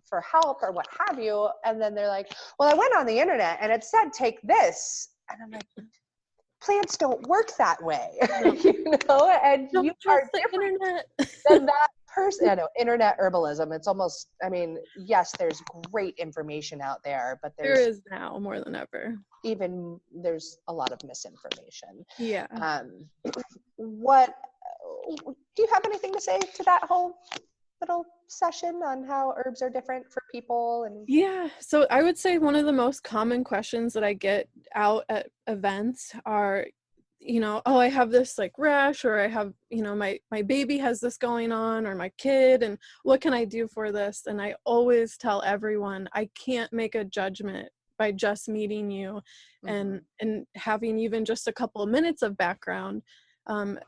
for help or what have you, and then they're like, well, I went on the internet and it said take this, and I'm like, plants don't work that way. And don't you trust are the different internet than that person. I know, internet herbalism, it's almost, yes, there's great information out there, but there is now more than ever. There's a lot of misinformation. Yeah. What do you have anything to say to that whole little session on how herbs are different for people? And so I would say one of the most common questions that I get out at events are, oh, I have this like rash, or I have, my baby has this going on, or my kid, and what can I do for this? And I always tell everyone, I can't make a judgment by just meeting you and having even just a couple of minutes of background.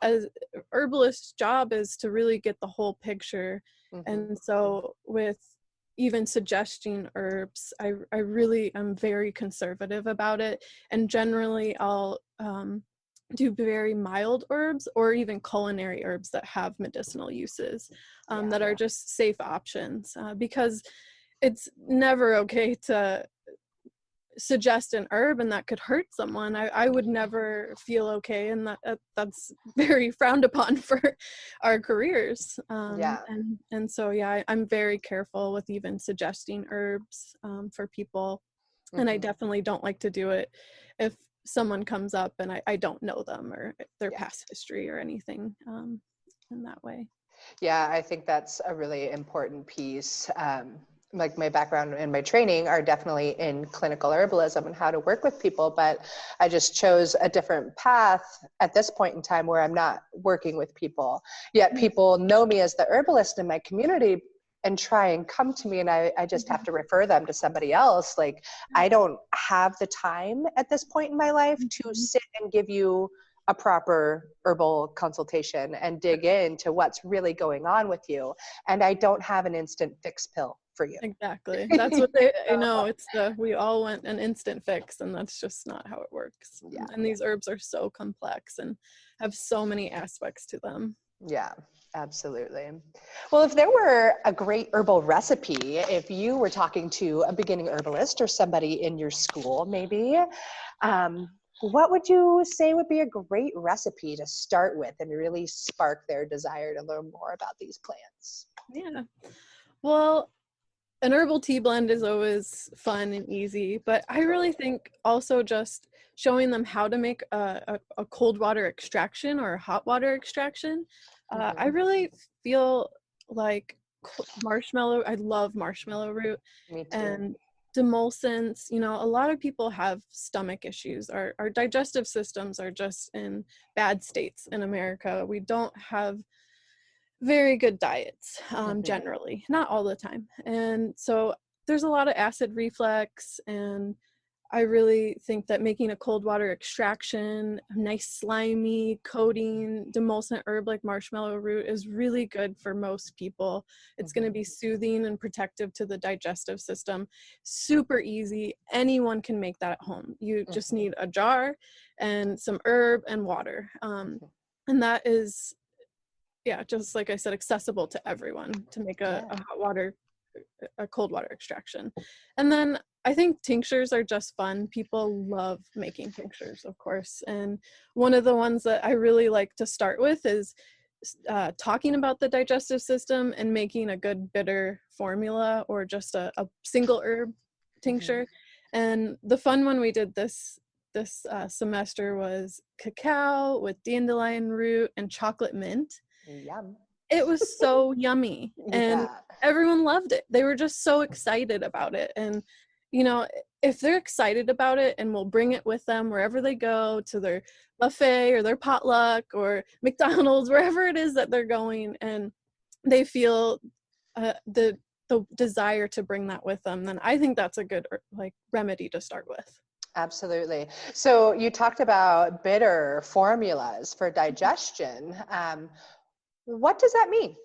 As herbalist's job is to really get the whole picture. And so with even suggesting herbs, I really am very conservative about it. And generally I'll do very mild herbs or even culinary herbs that have medicinal uses that are just safe options, because it's never okay to suggest an herb and that could hurt someone. I would never feel okay, and that's very frowned upon for our careers. And so I'm very careful with even suggesting herbs for people. And I definitely don't like to do it if someone comes up and I don't know them or their past history or anything in that way. Yeah, I think that's a really important piece. Like my background and my training are definitely in clinical herbalism and how to work with people, but I just chose a different path at this point in time where I'm not working with people. Yet people know me as the herbalist in my community and try and come to me, and I just have to refer them to somebody else. Like, I don't have the time at this point in my life to sit and give you a proper herbal consultation and dig into what's really going on with you. And I don't have an instant fix pill for you. Exactly. That's what I know. It's we all want an instant fix, and that's just not how it works. Yeah. And these herbs are so complex and have so many aspects to them. Yeah, absolutely. Well, if there were a great herbal recipe, if you were talking to a beginning herbalist or somebody in your school, maybe, what would you say would be a great recipe to start with and really spark their desire to learn more about these plants? Yeah. Well, an herbal tea blend is always fun and easy, but I really think also just showing them how to make a cold water extraction or a hot water extraction. I really feel like marshmallow, I love marshmallow root Me too. and demulcents. You know, a lot of people have stomach issues. Our digestive systems are just in bad states in America. We don't have very good diets, generally, not all the time. And so there's a lot of acid reflux, and I really think that making a cold water extraction, a nice slimy coating demulcent herb like marshmallow root is really good for most people. It's going to be soothing and protective to the digestive system. Super easy. Anyone can make that at home. You just need a jar and some herb and water. And that is, yeah, just like I said, accessible to everyone to make a hot water, a cold water extraction. And then I think tinctures are just fun. People love making tinctures, of course. And one of the ones that I really like to start with is talking about the digestive system and making a good bitter formula or just a single herb tincture. And the fun one we did this semester was cacao with dandelion root and chocolate mint. Yum. It was so yummy, and everyone loved it. They were just so excited about it. And you know, if they're excited about it and will bring it with them wherever they go, to their buffet or their potluck or McDonald's, wherever it is that they're going, and they feel the desire to bring that with them, then I think that's a good like remedy to start with. Absolutely. So you talked about bitter formulas for digestion. What does that mean?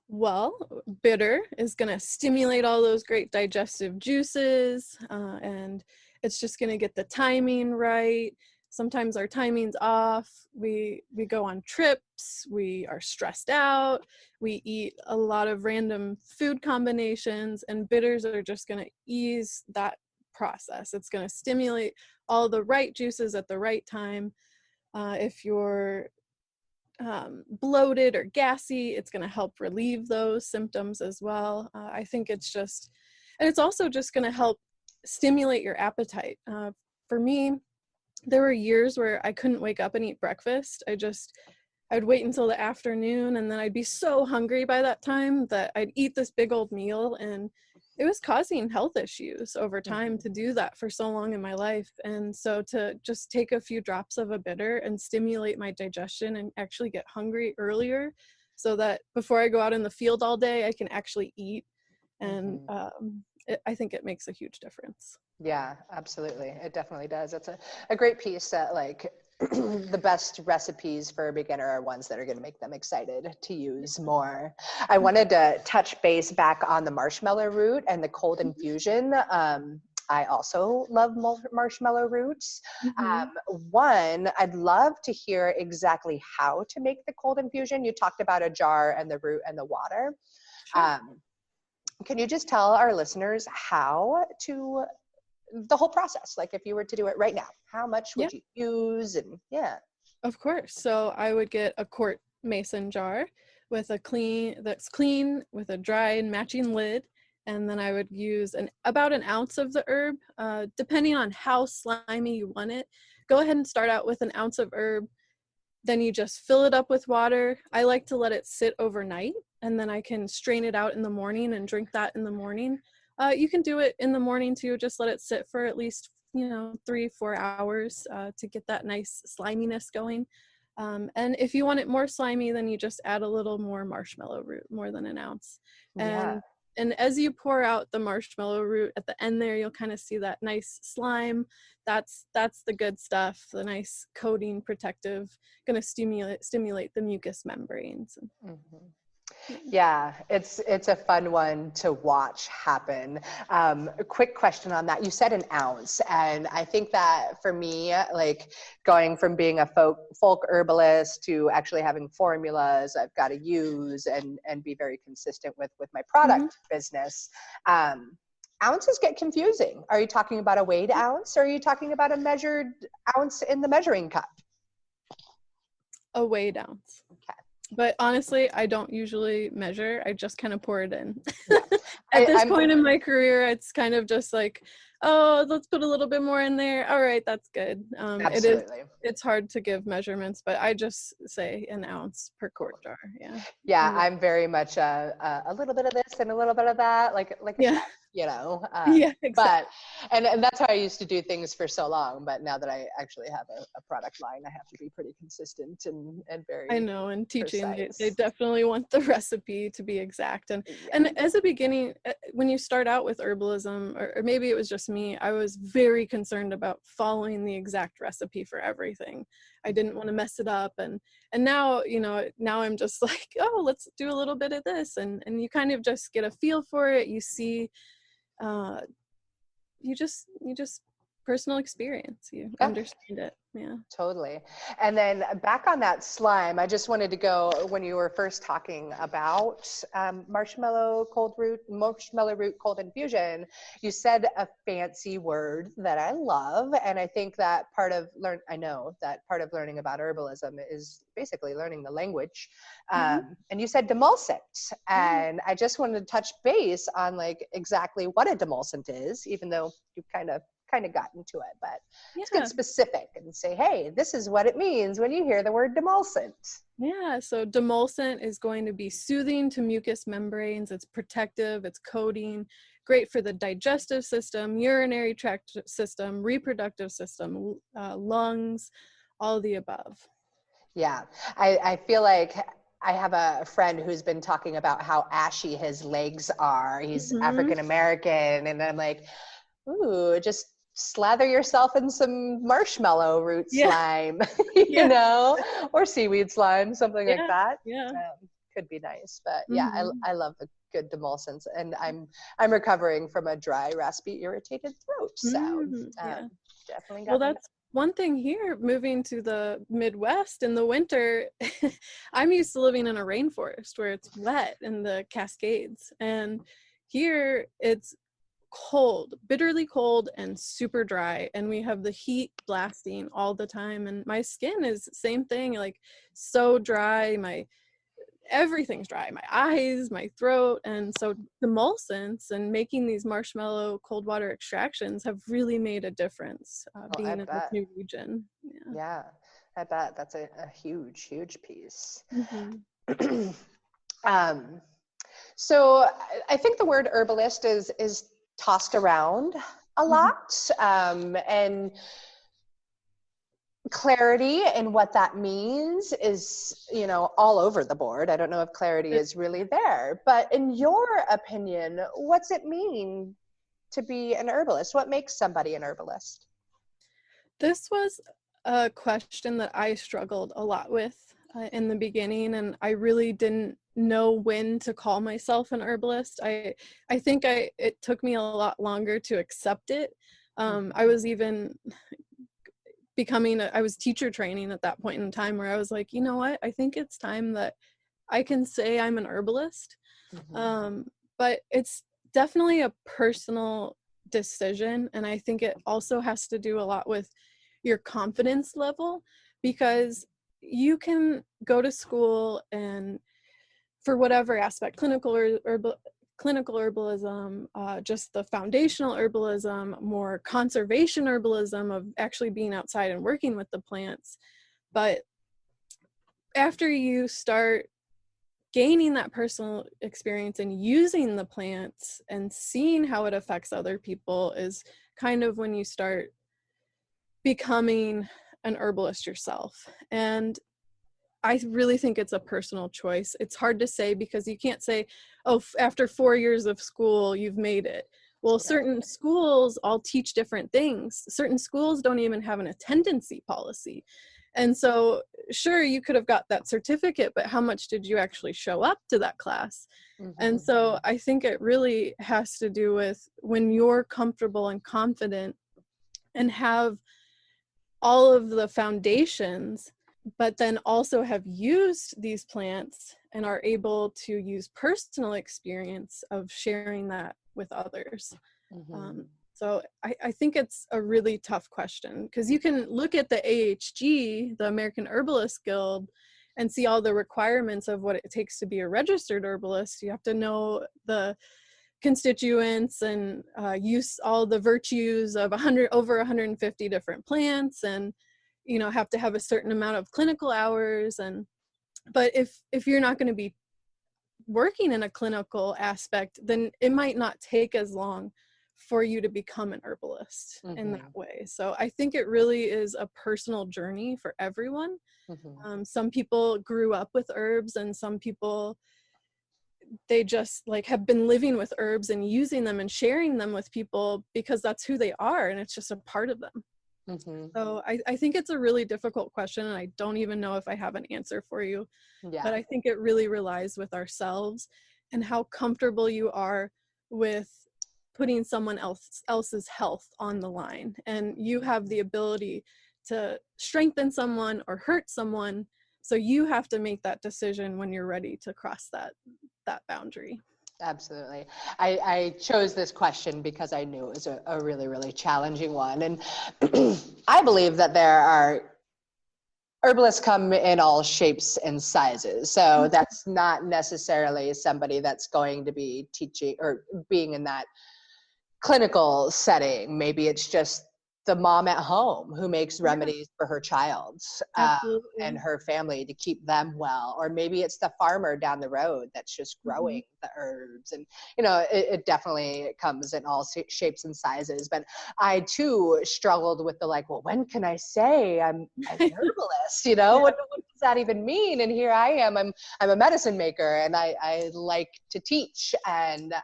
Well, bitter is going to stimulate all those great digestive juices, and it's just going to get the timing right. Sometimes our timing's off. We go on trips. We are stressed out. We eat a lot of random food combinations, and bitters are just going to ease that process. It's going to stimulate all the right juices at the right time. If you're bloated or gassy, it's going to help relieve those symptoms as well. I think it's just, and it's also just going to help stimulate your appetite. For me, there were years where I couldn't wake up and eat breakfast. I'd wait until the afternoon, and then I'd be so hungry by that time that I'd eat this big old meal, and it was causing health issues over time to do that for so long in my life. And so to just take a few drops of a bitter and stimulate my digestion and actually get hungry earlier, so that before I go out in the field all day, I can actually eat. And I think it makes a huge difference. Yeah, absolutely. It definitely does. It's a great piece that like the best recipes for a beginner are ones that are going to make them excited to use more. I wanted to touch base back on the marshmallow root and the cold infusion. I also love marshmallow roots. One, I'd love to hear exactly how to make the cold infusion. You talked about a jar and the root and the water. Sure. Can you just tell our listeners how to the whole process, like if you were to do it right now, how much would you use? And Of course. So I would get a quart mason jar with that's clean with a dry and matching lid, and then I would use about an ounce of the herb, depending on how slimy you want it. Go ahead and start out with an ounce of herb, then you just fill it up with water. I like to let it sit overnight, and then I can strain it out in the morning and drink that in the morning. You can do it in the morning too. Just let it sit for at least 3-4 hours to get that nice sliminess going. And if you want it more slimy, then you just add a little more marshmallow root, more than an ounce. And as you pour out the marshmallow root at the end there, you'll kind of see that nice slime. That's the good stuff. The nice coating, protective, going to stimulate the mucous membranes. Yeah, it's a fun one to watch happen. A quick question on that. You said an ounce, and I think that for me, like going from being a folk herbalist to actually having formulas I've got to use and be very consistent with my Mhm. product business. Ounces get confusing. Are you talking about a weighed ounce, or are you talking about a measured ounce in the measuring cup? A weighed ounce. Okay. But honestly, I don't usually measure. I just kind of pour it in. Yeah. At this I'm point in my career, it's kind of just like, oh, let's put a little bit more in there. All right, that's good. absolutely. It's hard to give measurements, but I just say an ounce per quart jar. Yeah. Yeah, And I'm very much a little bit of this and a little bit of that, like a yeah, chef, you know. yeah, exactly. But and that's how I used to do things for so long. But now that I actually have a product line, I have to be pretty consistent and I very know, and teaching, they precise. definitely want the recipe to be exact. Yeah. And as a beginning, when you start out with herbalism, or maybe it was just me, I was very concerned about following the exact recipe for everything. I didn't want to mess it up. And now, now I'm just like, oh, let's do a little bit of this. And you kind of just get a feel for it. You see, uh, you just personal experience, you Yeah. understand it. Yeah. Totally. And then back on that slime, I just wanted to go when you were first talking about marshmallow root cold infusion. You said a fancy word that I love, and I think that I know that part of learning about herbalism is basically learning the language. And you said demulcent, and I just wanted to touch base on like exactly what a demulcent is, even though you kind of gotten to it, but let's get Yeah. specific and say, hey, this is what it means when you hear the word demulcent. Yeah, so demulcent is going to be soothing to mucous membranes. It's protective, it's coating, great for the digestive system, urinary tract system, reproductive system, lungs, all the above. Yeah, I feel like I have a friend who's been talking about how ashy his legs are. He's Mm-hmm. African American, and I'm like, ooh, just slather yourself in some marshmallow root Yeah, slime, yeah, or seaweed slime, something like yeah, that. yeah. Could be nice, but yeah, Mm-hmm. I love the good demulcents, and I'm recovering from a dry, raspy, irritated throat, so Mm-hmm. Yeah. definitely Well, got my. that's one thing here, moving to the Midwest in the winter. I'm used to living in a rainforest where it's wet in the Cascades. And here it's cold, bitterly cold and super dry. And we have the heat blasting all the time. And my skin is same thing, like so dry. Everything's dry, my eyes, my throat. And so emulsants and making these marshmallow cold water extractions have really made a difference, Oh, I being in this bet. new region. Yeah. Yeah, I bet that's a huge piece. Mm-hmm. um, so I think the word herbalist is tossed around a Mm-hmm. lot, and clarity in what that means is, all over the board. I don't know if clarity is really there, but in your opinion, what's it mean to be an herbalist? What makes somebody an herbalist? This was a question that I struggled a lot with in the beginning, and I really didn't know when to call myself an herbalist. I think it took me a lot longer to accept it. I was even I was teacher training at that point in time where I was like, you know what? I think it's time that I can say I'm an herbalist. But it's definitely a personal decision. And I think it also has to do a lot with your confidence level, because you can go to school and for whatever aspect, clinical herbalism, just the foundational herbalism, more conservation herbalism of actually being outside and working with the plants. But after you start gaining that personal experience and using the plants and seeing how it affects other people is kind of when you start becoming an herbalist yourself. And I really think it's a personal choice. It's hard to say because you can't say, oh, after 4 years of school, you've made it. Well, certain schools all teach different things. Certain schools don't even have an attendancy policy. And so, sure, you could have got that certificate, but how much did you actually show up to that class? And so I think it really has to do with when you're comfortable and confident and have all of the foundations, but then also have used these plants and are able to use personal experience of sharing that with others. So I think it's a really tough question, because you can look at the AHG, the American Herbalist Guild, and see all the requirements of what it takes to be a registered herbalist. You have to know the constituents and use all the virtues of over 150 different plants, and have to have a certain amount of clinical hours. But if you're not going to be working in a clinical aspect, then it might not take as long for you to become an herbalist in that way. So I think it really is a personal journey for everyone. Some people grew up with herbs, and some people, they just like have been living with herbs and using them and sharing them with people because that's who they are, and it's just a part of them. So I think it's a really difficult question, and I don't even know if I have an answer for you. But I think it really relies with ourselves and how comfortable you are with putting someone else's health on the line. And you have the ability to strengthen someone or hurt someone. So you have to make that decision when you're ready to cross that boundary. Absolutely. I chose this question because I knew it was a really, really challenging one. And I believe that there are herbalists come in all shapes and sizes. So that's not necessarily somebody that's going to be teaching or being in that clinical setting. Maybe it's just the mom at home who makes remedies for her child and her family to keep them well. Or maybe it's the farmer down the road that's just growing the herbs. And, it definitely comes in all shapes and sizes. But I too struggled with the well, when can I say I'm an herbalist? What does that even mean? And here I am, I'm a medicine maker, and I like to teach. And,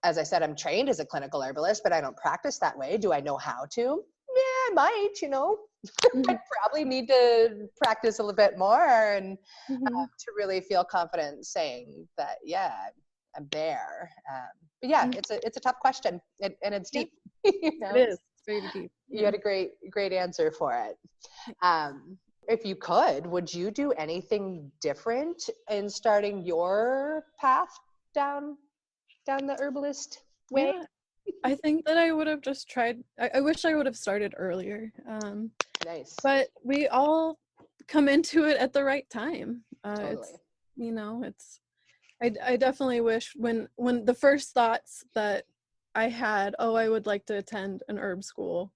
as I said, I'm trained as a clinical herbalist, but I don't practice that way. Do I know how to? Yeah, I might, I probably need to practice a little bit more and to really feel confident saying that, yeah, I'm there. But yeah, it's a tough question, and it's deep. It is. It's very deep. You had a great answer for it. If you could, would you do anything different in starting your path down the herbalist way? Yeah, I think that I would have just tried. I wish I would have started earlier. Nice. But we all come into it at the right time. Totally. I definitely wish when the first thoughts that I had, I would like to attend an herb school,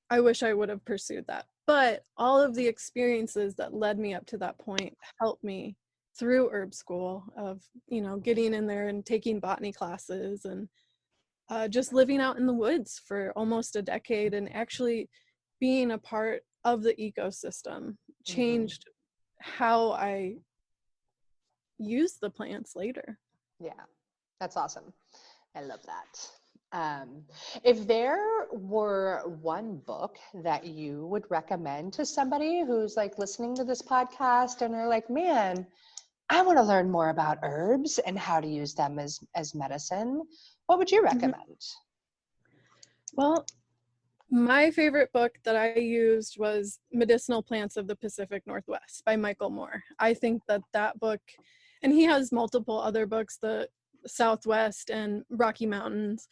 I wish I would have pursued that. But all of the experiences that led me up to that point helped me through herb school of, getting in there and taking botany classes and just living out in the woods for almost a decade and actually being a part of the ecosystem changed how I use the plants later. Yeah, that's awesome. I love that. If there were one book that you would recommend to somebody who's listening to this podcast and are like, man, I want to learn more about herbs and how to use them as medicine, what would you recommend? Well, my favorite book that I used was Medicinal Plants of the Pacific Northwest by Michael Moore. I think that book, and he has multiple other books, the Southwest and Rocky Mountains.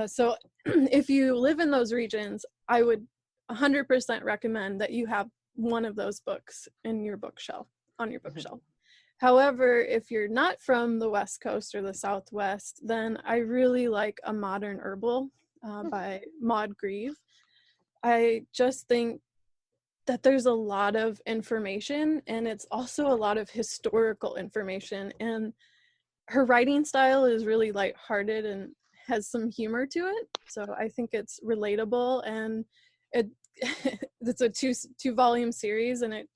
So if you live in those regions, I would 100% recommend that you have one of those books on your bookshelf. However, if you're not from the West Coast or the Southwest, then I really like A Modern Herbal by Maud Grieve. I just think that there's a lot of information, and it's also a lot of historical information. And her writing style is really lighthearted and has some humor to it. So I think it's relatable, and it's a two-volume series, and it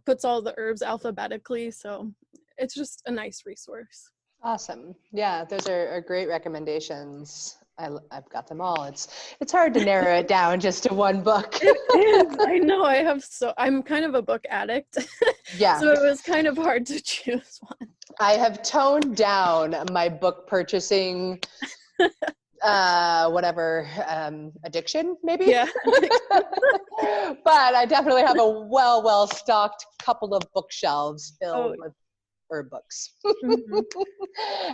puts all the herbs alphabetically, so it's just a nice resource. Awesome. Yeah, those are great recommendations. I've got them all. It's hard to narrow it down just to one book. It is. I know. I'm kind of a book addict. Yeah. So it was kind of hard to choose one. I have toned down my book purchasing, addiction, maybe. Yeah. But I definitely have a well stocked couple of bookshelves filled with herb books. Mm-hmm.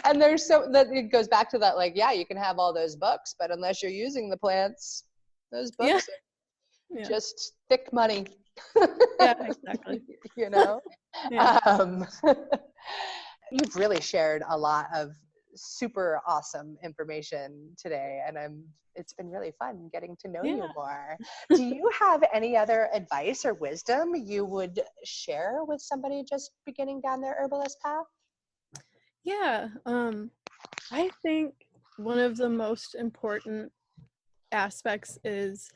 And there's that it goes back to that, like, yeah, you can have all those books, but unless you're using the plants, those books are just thick money. Yeah, exactly. You know? Yeah. You've really shared a lot of super awesome information today, and it's been really fun getting to know you more. Do you have any other advice or wisdom you would share with somebody just beginning down their herbalist path? Yeah. I think one of the most important aspects is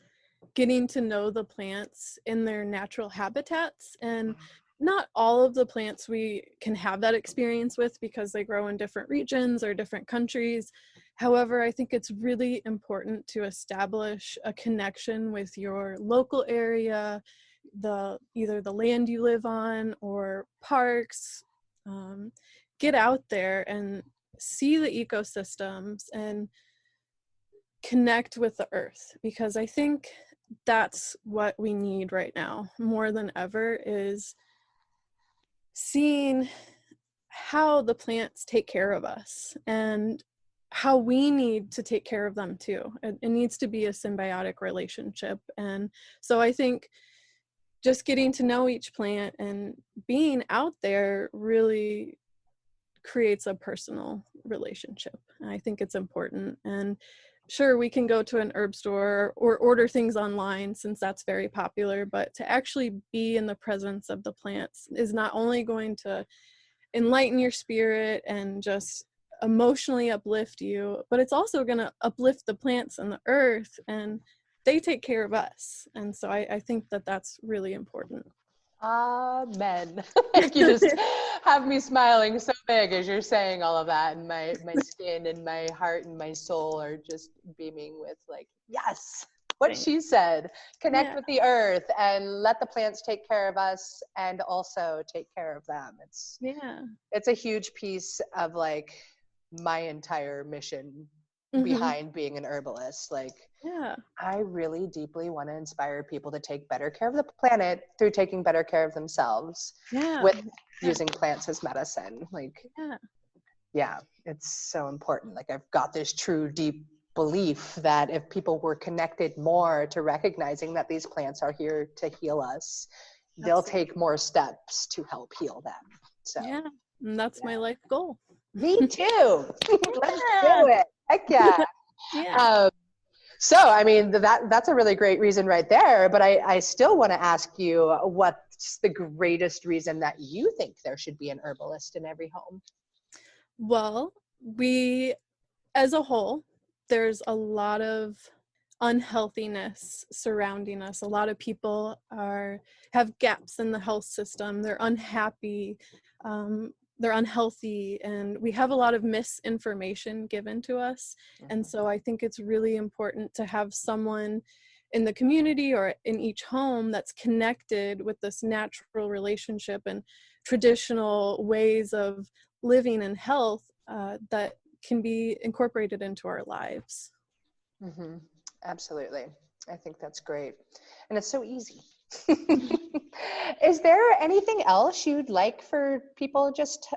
getting to know the plants in their natural habitats, and not all of the plants we can have that experience with because they grow in different regions or different countries. However, I think it's really important to establish a connection with your local area, either the land you live on or parks. Get out there and see the ecosystems and connect with the earth, because I think that's what we need right now more than ever, is seeing how the plants take care of us and how we need to take care of them too. It needs to be a symbiotic relationship. And so I think just getting to know each plant and being out there really creates a personal relationship. And I think it's important. And sure, we can go to an herb store or order things online since that's very popular, but to actually be in the presence of the plants is not only going to enlighten your spirit and just emotionally uplift you, but it's also going to uplift the plants and the earth, and they take care of us. And so I think that that's really important. Amen. You just have me smiling so big as you're saying all of that, and my skin and my heart and my soul are just beaming with, like, yes, what she said. Connect with the earth and let the plants take care of us and also take care of them. It's a huge piece of, like, my entire mission behind being an herbalist. Like, I really deeply want to inspire people to take better care of the planet through taking better care of themselves with using plants as medicine. Like, it's so important. Like, I've got this true deep belief that if people were connected more to recognizing that these plants are here to heal us, they'll take more steps to help heal them. So and that's my life goal. Me too. Let's do it. Heck yeah. So, I mean, that's a really great reason right there, but I still want to ask you, what's the greatest reason that you think there should be an herbalist in every home? Well, as a whole, there's a lot of unhealthiness surrounding us. A lot of people have gaps in the health system. They're unhappy. They're unhealthy, and we have a lot of misinformation given to us. And so I think it's really important to have someone in the community or in each home that's connected with this natural relationship and traditional ways of living and health that can be incorporated into our lives. Absolutely. I think that's great. And it's so easy. Is there anything else you'd like for people just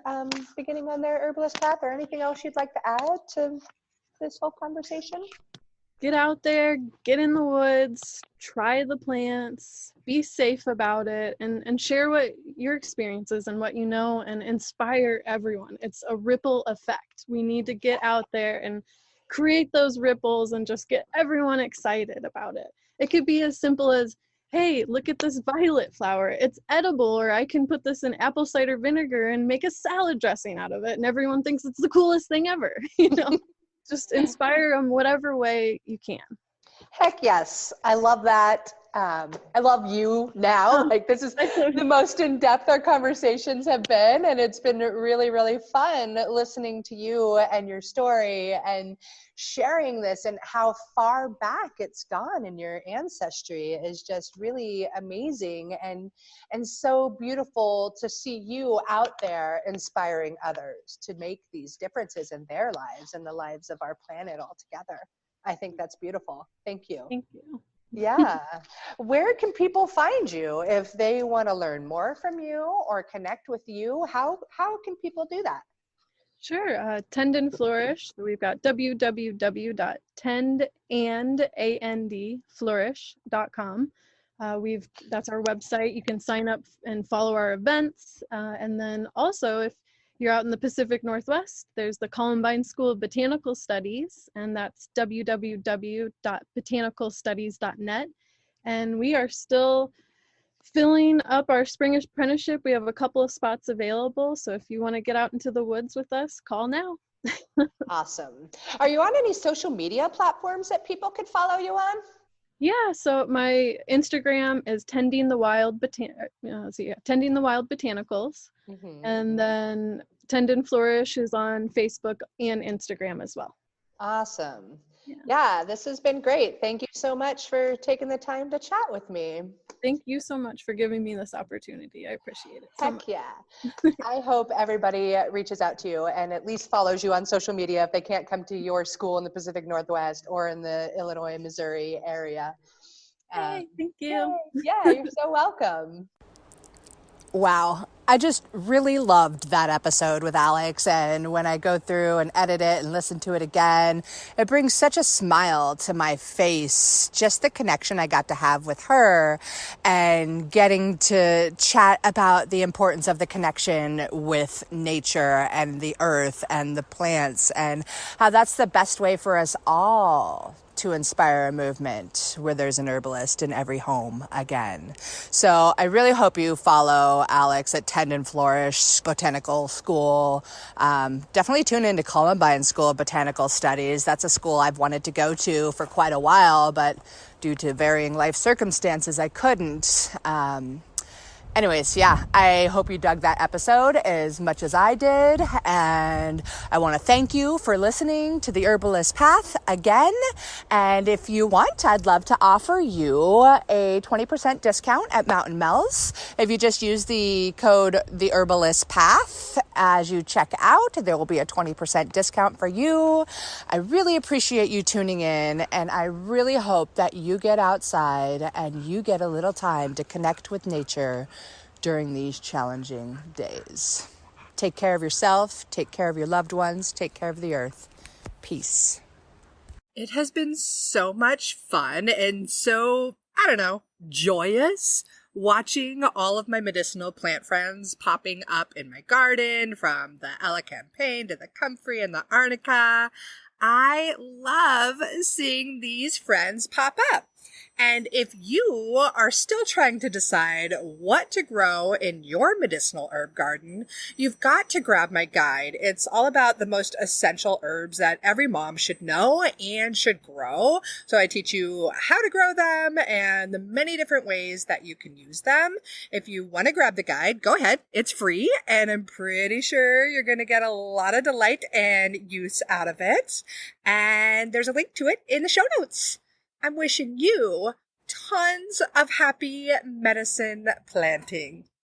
beginning on their herbalist path, or anything else you'd like to add to this whole conversation? Get out there, get in the woods, try the plants, be safe about it, and share what your experience is and what you know, and inspire everyone. It's a ripple effect. We need to get out there and create those ripples and just get everyone excited about it. It could be as simple as, hey, look at this violet flower. It's edible, or I can put this in apple cider vinegar and make a salad dressing out of it. And everyone thinks it's the coolest thing ever. Just inspire them whatever way you can. Heck yes. I love that. I love you now. Like, this is the most in-depth our conversations have been, and it's been really, really fun listening to you and your story and sharing this, and how far back it's gone in your ancestry is just really amazing, and so beautiful to see you out there inspiring others to make these differences in their lives and the lives of our planet altogether. I think that's beautiful. Thank you. Thank you. Yeah. Where can people find you if they want to learn more from you or connect with you? How can people do that? Sure. Tend and Flourish. So we've got www.tendandflourish.com. That's our website. You can sign up and follow our events. And then also, if you're out in the Pacific Northwest, there's the Columbine School of Botanical Studies, and that's www.botanicalstudies.net. And we are still filling up our spring apprenticeship. We have a couple of spots available. So if you want to get out into the woods with us, call now. Awesome. Are you on any social media platforms that people could follow you on? Yeah, so my Instagram is Tending the Wild Botanicals. Mm-hmm. And then Tend and Flourish is on Facebook and Instagram as well. Awesome. Yeah, this has been great. Thank you so much for taking the time to chat with me. Thank you so much for giving me this opportunity. I appreciate it so Heck much. yeah. I hope everybody reaches out to you and at least follows you on social media if they can't come to your school in the Pacific Northwest or in the Illinois, Missouri area. Hey, thank you. Yeah, you're so welcome. Wow. I just really loved that episode with Alex, and when I go through and edit it and listen to it again, it brings such a smile to my face, just the connection I got to have with her and getting to chat about the importance of the connection with nature and the earth and the plants, and how that's the best way for us all to inspire a movement where there's an herbalist in every home again. So I really hope you follow Alex at Tend and Flourish Botanical School. Definitely tune into Columbine School of Botanical Studies. That's a school I've wanted to go to for quite a while, but due to varying life circumstances, I couldn't. Anyways, yeah, I hope you dug that episode as much as I did. And I want to thank you for listening to The Herbalist Path again. And if you want, I'd love to offer you a 20% discount at Mountain Mel's. If you just use the code The Herbalist Path as you check out, there will be a 20% discount for you. I really appreciate you tuning in, and I really hope that you get outside and you get a little time to connect with nature during these challenging days. Take care of yourself, take care of your loved ones, take care of the earth. Peace. It has been so much fun and so, joyous watching all of my medicinal plant friends popping up in my garden, from the elecampane to the comfrey and the arnica. I love seeing these friends pop up. And if you are still trying to decide what to grow in your medicinal herb garden, you've got to grab my guide. It's all about the most essential herbs that every mom should know and should grow. So I teach you how to grow them and the many different ways that you can use them. If you want to grab the guide, go ahead. It's free, and I'm pretty sure you're going to get a lot of delight and use out of it. And there's a link to it in the show notes. I'm wishing you tons of happy medicine planting.